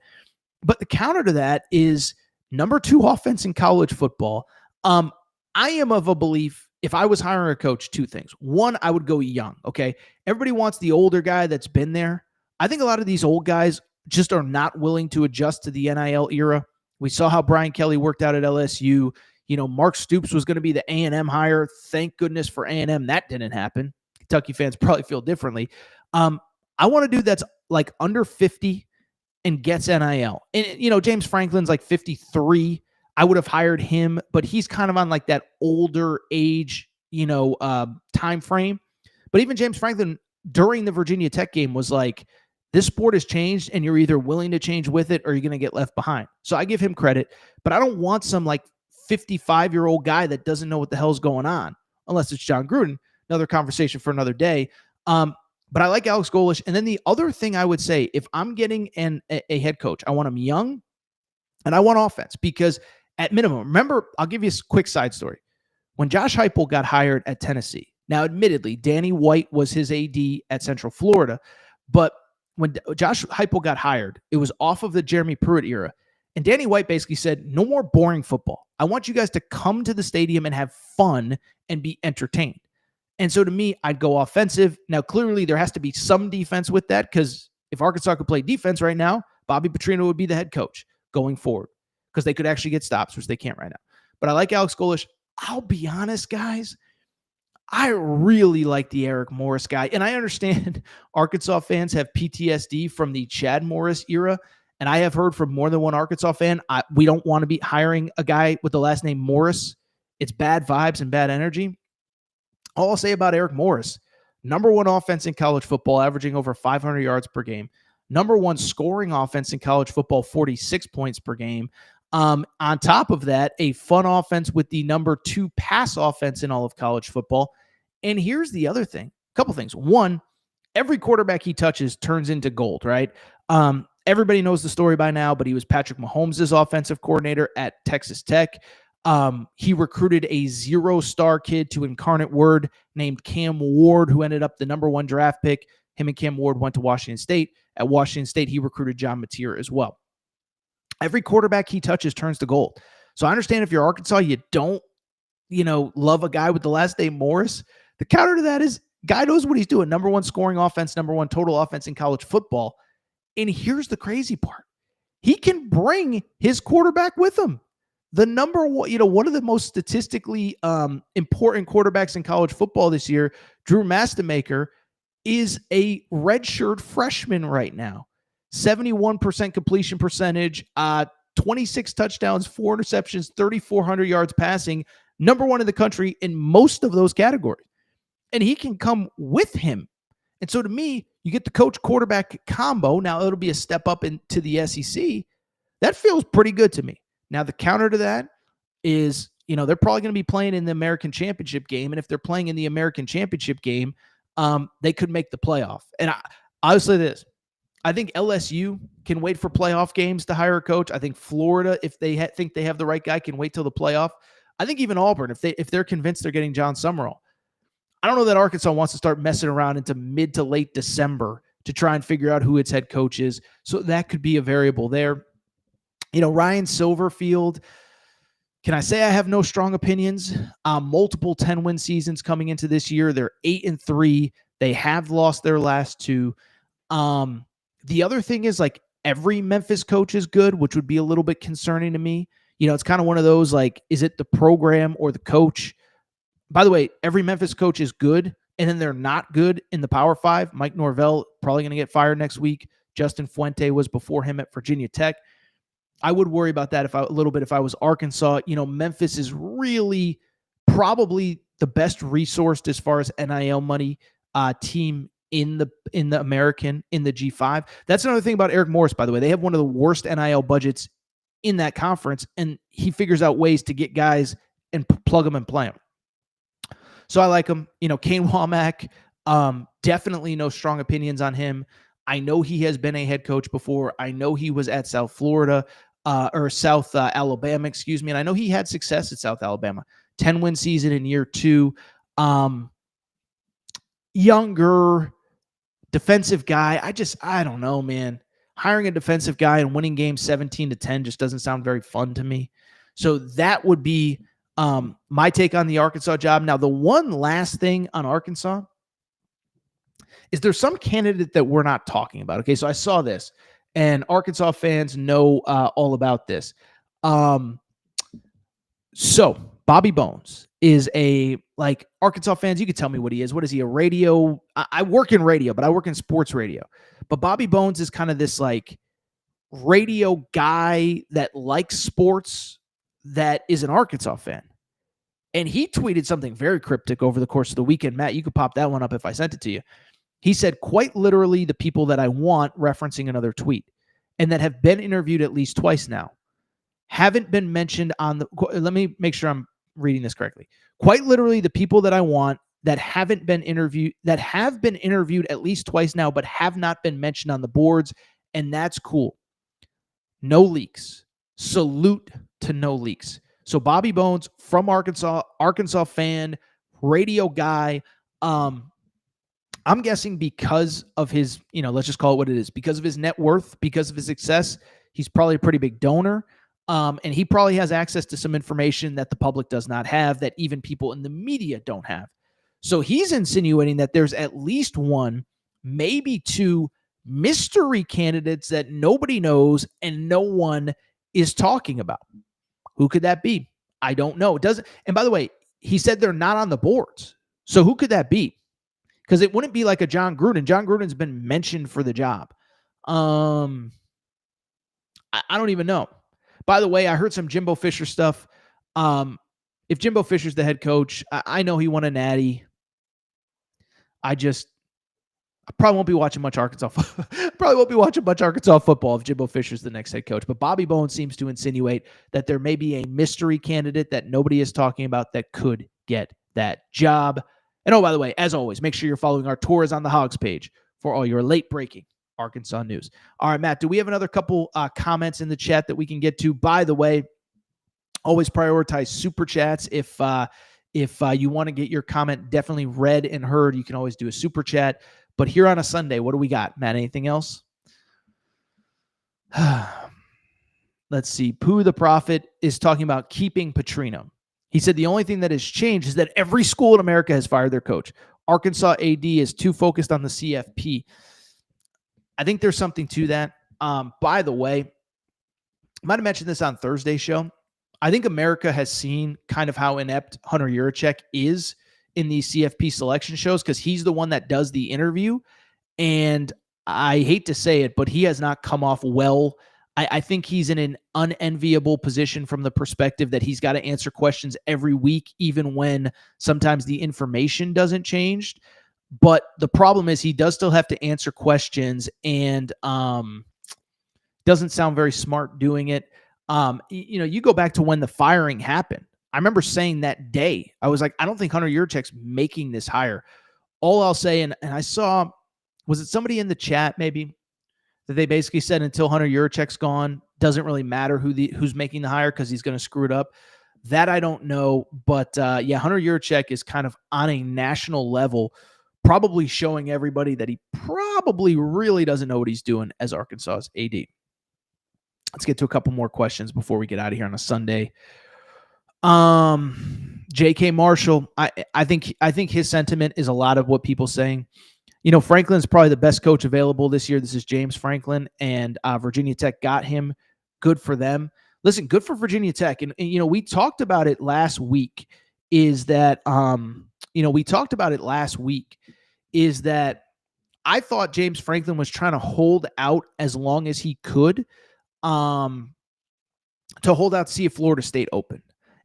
But the counter to that is number 2 offense in college football. I am of a belief, if I was hiring a coach, 2 things. 1, I would go young, okay? Everybody wants the older guy that's been there. I think a lot of these old guys just are not willing to adjust to the NIL era. We saw how Brian Kelly worked out at LSU. Mark Stoops was going to be the A&M hire. Thank goodness for A&M that didn't happen. Kentucky fans probably feel differently. I want a dude that's like under 50 and gets NIL. And, James Franklin's like 53. I would have hired him, but he's kind of on like that older age, time frame. But even James Franklin during the Virginia Tech game was like, this sport has changed and you're either willing to change with it or you're going to get left behind. So I give him credit, but I don't want some like 55-year-old guy that doesn't know what the hell's going on, unless it's John Gruden. Another conversation for another day. But I like Alex Golesh. And then the other thing I would say, if I'm getting a head coach, I want him young and I want offense, because at minimum, remember, I'll give you a quick side story. When Josh Heupel got hired at Tennessee, now admittedly, Danny White was his AD at Central Florida, but when Josh Heupel got hired, it was off of the Jeremy Pruitt era. And Danny White basically said, no more boring football. I want you guys to come to the stadium and have fun and be entertained. And so to me, I'd go offensive. Now, clearly, there has to be some defense with that, because if Arkansas could play defense right now, Bobby Petrino would be the head coach going forward, because they could actually get stops, which they can't right now. But I like Alex Golesh. I'll be honest, guys, I really like the Eric Morris guy. And I understand Arkansas fans have PTSD from the Chad Morris era. And I have heard from more than one Arkansas fan, we don't want to be hiring a guy with the last name Morris. It's bad vibes and bad energy. All I'll say about Eric Morris, number one offense in college football, averaging over 500 yards per game. Number one scoring offense in college football, 46 points per game. On top of that, a fun offense with the number two pass offense in all of college football. And here's the other thing, a couple things. One, every quarterback he touches turns into gold, right? Everybody knows the story by now, but he was Patrick Mahomes' offensive coordinator at Texas Tech. He recruited a 0-star kid to Incarnate Word named Cam Ward, who ended up the number one draft pick. Him and Cam Ward went to Washington State. At Washington State, he recruited John Mateer as well. Every quarterback he touches turns to gold. So I understand if you're Arkansas, you don't, love a guy with the last name Morris. The counter to that is guy knows what he's doing. Number one scoring offense, number one total offense in college football. And here's the crazy part. He can bring his quarterback with him. The number one, one of the most statistically important quarterbacks in college football this year, Drew Mastemaker, is a redshirt freshman right now. 71% completion percentage, 26 touchdowns, 4 interceptions, 3,400 yards passing, number one in the country in most of those categories. And he can come with him. And so to me, you get the coach quarterback combo. Now it'll be a step up into the SEC. That feels pretty good to me. Now the counter to that is, they're probably going to be playing in the American Championship game. And if they're playing in the American Championship game, they could make the playoff. And I'll say this. I think LSU can wait for playoff games to hire a coach. I think Florida, if they think they have the right guy, can wait till the playoff. I think even Auburn, if they're convinced they're getting John Summerall. I don't know that Arkansas wants to start messing around into mid to late December to try and figure out who its head coach is. So that could be a variable there. Ryan Silverfield, can I say I have no strong opinions? Multiple 10-win seasons coming into this year. They're 8-3. They have lost their last two. The other thing is, every Memphis coach is good, which would be a little bit concerning to me. It's kind of one of those, is it the program or the coach? By the way, every Memphis coach is good, and then they're not good in the Power Five. Mike Norvell probably going to get fired next week. Justin Fuente was before him at Virginia Tech. I would worry about that a little bit if I was Arkansas. Memphis is really probably the best resourced as far as NIL money team in the American, in the G5. That's another thing about Eric Morris, by the way. They have one of the worst NIL budgets in that conference, and he figures out ways to get guys and plug them and play them. So I like him. Kane Womack, definitely no strong opinions on him. I know he has been a head coach before. I know he was at South Florida or South Alabama, and I know he had success at South Alabama. 10-win season in year 2. Younger, defensive guy. I don't know, man. Hiring a defensive guy and winning games 17-10 just doesn't sound very fun to me. So that would be my take on the Arkansas job. Now, the one last thing on Arkansas is there's some candidate that we're not talking about. Okay, so I saw this, and Arkansas fans know all about this. So Bobby Bones is Arkansas fans, you could tell me what he is. What is he, a radio? I work in radio, but I work in sports radio. But Bobby Bones is kind of this radio guy that likes sports that is an Arkansas fan. And he tweeted something very cryptic over the course of the weekend. Matt, you could pop that one up if I sent it to you. He said, quite literally, the people that I want, referencing another tweet, and that have been interviewed at least twice now, haven't been mentioned on the, let me make sure I'm reading this correctly. Quite literally, the people that I want that have been interviewed at least twice now, but have not been mentioned on the boards. And that's cool. No leaks. Salute to no leaks. So Bobby Bones from Arkansas fan, radio guy. I'm guessing because of his, let's just call it what it is, because of his net worth, because of his success, he's probably a pretty big donor. And he probably has access to some information that the public does not have, that even people in the media don't have. So he's insinuating that there's at least one, maybe two mystery candidates that nobody knows and no one is talking about. Who could that be? I don't know. It doesn't. And by the way, he said they're not on the boards. So who could that be? Because it wouldn't be like a John Gruden. John Gruden's been mentioned for the job. I don't even know. By the way, I heard some Jimbo Fisher stuff. If Jimbo Fisher's the head coach, I know he won a natty. I probably won't be watching much Arkansas. Probably won't be watching much Arkansas football if Jimbo Fisher's the next head coach. But Bobby Bones seems to insinuate that there may be a mystery candidate that nobody is talking about that could get that job. And oh, by the way, as always, make sure you're following our Tours on the Hogs page for all your late breaking Arkansas news. All right, Matt, do we have another couple comments in the chat that we can get to? By the way, always prioritize super chats. If you want to get your comment definitely read and heard, you can always do a super chat. But here on a Sunday, what do we got, Matt? Anything else? Let's see. Pooh the Prophet is talking about keeping Petrino. He said the only thing that has changed is that every school in America has fired their coach. Arkansas AD is too focused on the CFP. I think there's something to that. By the way, I might have mentioned this on Thursday's show. I think America has seen kind of how inept Hunter Yurachek is in these CFP selection shows because he's the one that does the interview. And I hate to say it, but he has not come off well. I think he's in an unenviable position from the perspective that he's got to answer questions every week, even when sometimes the information doesn't change. But the problem is he does still have to answer questions and doesn't sound very smart doing it. You go back to when the firing happened. I remember saying that day, I was like, I don't think Hunter Yurachek's making this hire. All I'll say, and I saw, was it somebody in the chat maybe, that they basically said until Hunter Yurachek's gone, doesn't really matter who's making the hire because he's going to screw it up. That I don't know. But yeah, Hunter Yurachek is kind of on a national level, probably showing everybody that he probably really doesn't know what he's doing as Arkansas's AD. Let's get to a couple more questions before we get out of here on a Sunday. J.K. Marshall, I think his sentiment is a lot of what people saying. Franklin's probably the best coach available this year. This is James Franklin, and Virginia Tech got him. Good for them. Listen, good for Virginia Tech. And we talked about it last week is that I thought James Franklin was trying to hold out as long as he could to hold out to see if Florida State opened.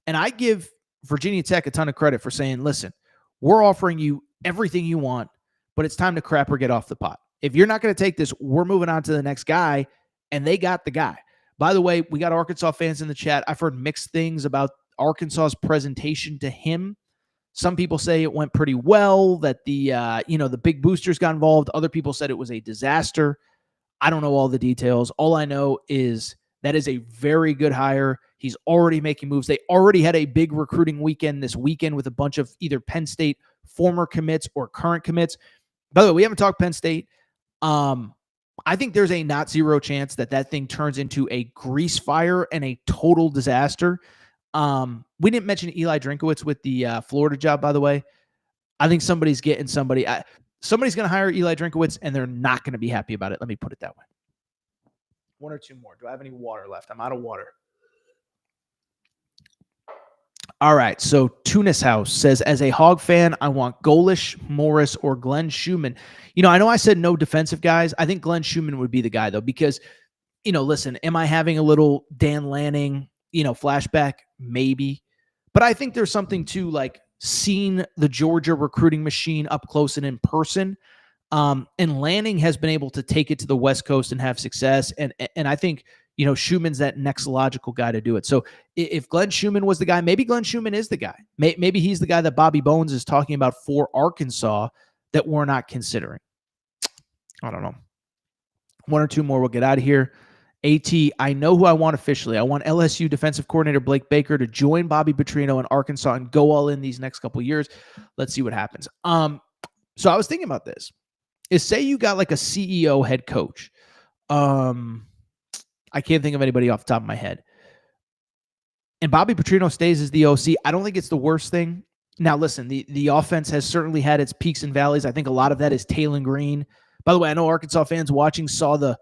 And I give Virginia Tech a ton of credit for saying, listen, we're offering you everything you want, but it's time to crap or get off the pot. If you're not going to take this, we're moving on to the next guy, and they got the guy. By the way, we got Arkansas fans in the chat. I've heard mixed things about Arkansas's presentation to him. Some people say it went pretty well, that the big boosters got involved. Other people said it was a disaster. I don't know all the details. All I know is that is a very good hire. He's already making moves. They already had a big recruiting weekend this weekend with a bunch of either Penn State former commits or current commits. By the way, we haven't talked Penn State. I think there's a not zero chance that thing turns into a grease fire and a total disaster. We didn't mention Eli Drinkowitz with the Florida job, by the way. I think somebody's getting somebody. Somebody's going to hire Eli Drinkowitz, and they're not going to be happy about it. Let me put it that way. One or two more. Do I have any water left? I'm out of water. All right. So Tunis House says, as a Hog fan, I want Golish, Morris, or Glenn Schumann. I know I said no defensive guys. I think Glenn Schumann would be the guy, though, because, listen, am I having a little Dan Lanning, flashback? Maybe. But I think there's something to, like, seeing the Georgia recruiting machine up close and in person. And Lanning has been able to take it to the West Coast and have success. And I think, Schumann's that next logical guy to do it. So if Glenn Schumann was the guy, maybe Glenn Schumann is the guy. Maybe he's the guy that Bobby Bones is talking about for Arkansas that we're not considering. I don't know. One or two more, we'll get out of here. AT, I know who I want officially. I want LSU defensive coordinator Blake Baker to join Bobby Petrino in Arkansas and go all in these next couple of years. Let's see what happens. So I was thinking about this. Is say you got like a CEO head coach. I can't think of anybody off the top of my head. And Bobby Petrino stays as the OC. I don't think it's the worst thing. Now, listen, the offense has certainly had its peaks and valleys. I think a lot of that is Taylon Green. By the way, I know Arkansas fans watching saw the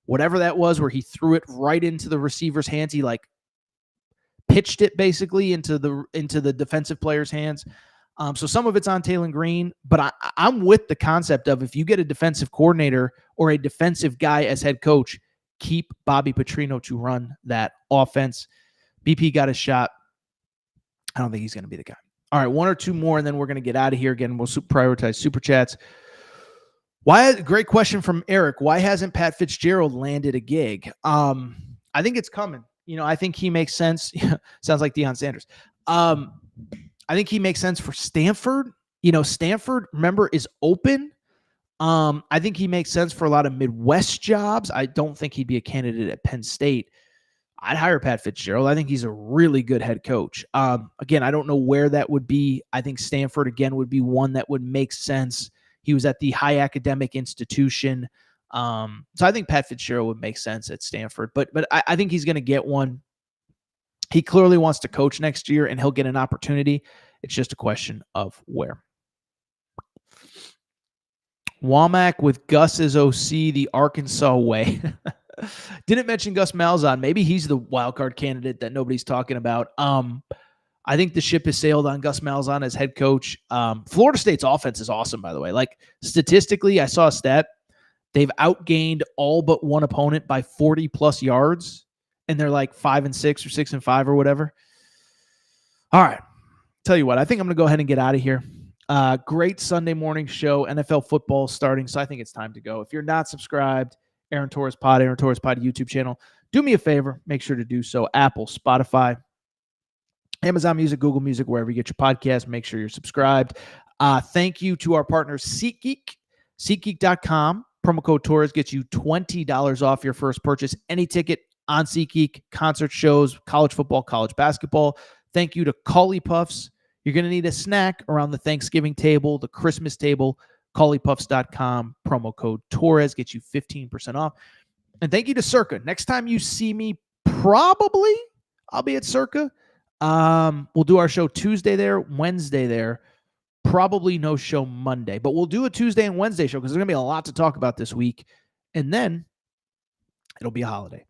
whatever that was where he threw it right into the receiver's hands. He like pitched it basically into the defensive player's hands. So some of it's on Taylon Green, but I'm with the concept of if you get a defensive coordinator or a defensive guy as head coach, keep Bobby Petrino to run that offense. BP got a shot. I don't think he's going to be the guy. All right, one or two more, and then we're going to get out of here. Again, we'll prioritize super chats. Great question from Eric. Why hasn't Pat Fitzgerald landed a gig? I think it's coming. I think he makes sense. Sounds like Deion Sanders. I think he makes sense for Stanford. Stanford, remember, is open. I think he makes sense for a lot of Midwest jobs. I don't think he'd be a candidate at Penn State. I'd hire Pat Fitzgerald. I think he's a really good head coach. Again, I don't know where that would be. I think Stanford, again, would be one that would make sense. He was at the high academic institution. So I think Pat Fitzgerald would make sense at Stanford. But I think he's going to get one. He clearly wants to coach next year, and he'll get an opportunity. It's just a question of where. Womack with Gus as OC, the Arkansas way. Didn't mention Gus Malzahn. Maybe he's the wild card candidate that nobody's talking about. I think the ship has sailed on Gus Malzahn as head coach. Florida State's offense is awesome, by the way. Like, statistically, I saw a stat. They've outgained all but one opponent by 40-plus yards, and they're like 5-6 or 6-5 or whatever. All right. Tell you what, I think I'm going to go ahead and get out of here. Great Sunday morning show. NFL football starting, so I think it's time to go. If you're not subscribed, Aaron Torres Pod YouTube channel, do me a favor. Make sure to do so. Apple, Spotify, Amazon Music, Google Music, wherever you get your podcast. Make sure you're subscribed. Thank you to our partners, SeatGeek. SeatGeek.com. Promo code Torres gets you $20 off your first purchase. Any ticket on SeatGeek, concert shows, college football, college basketball. Thank you to Cauley Puffs. You're going to need a snack around the Thanksgiving table, the Christmas table. CauleyPuffs.com. Promo code Torres gets you 15% off. And thank you to Circa. Next time you see me, probably I'll be at Circa. We'll do our show Tuesday there, Wednesday there. Probably no show Monday, but we'll do a Tuesday and Wednesday show because there's going to be a lot to talk about this week. And then it'll be a holiday.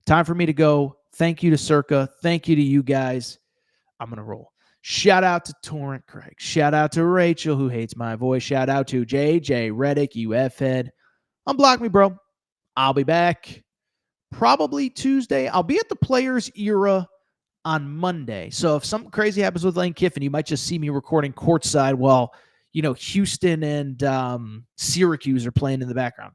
Time for me to go. Thank you to Circa. Thank you to you guys. I'm going to roll. Shout out to Torrent Craig. Shout out to Rachel, who hates my voice. Shout out to JJ Reddick, you F-head. Unblock me, bro. I'll be back probably Tuesday. I'll be at the Players Era on Monday. So if something crazy happens with Lane Kiffin, you might just see me recording courtside while, Houston and Syracuse are playing in the background.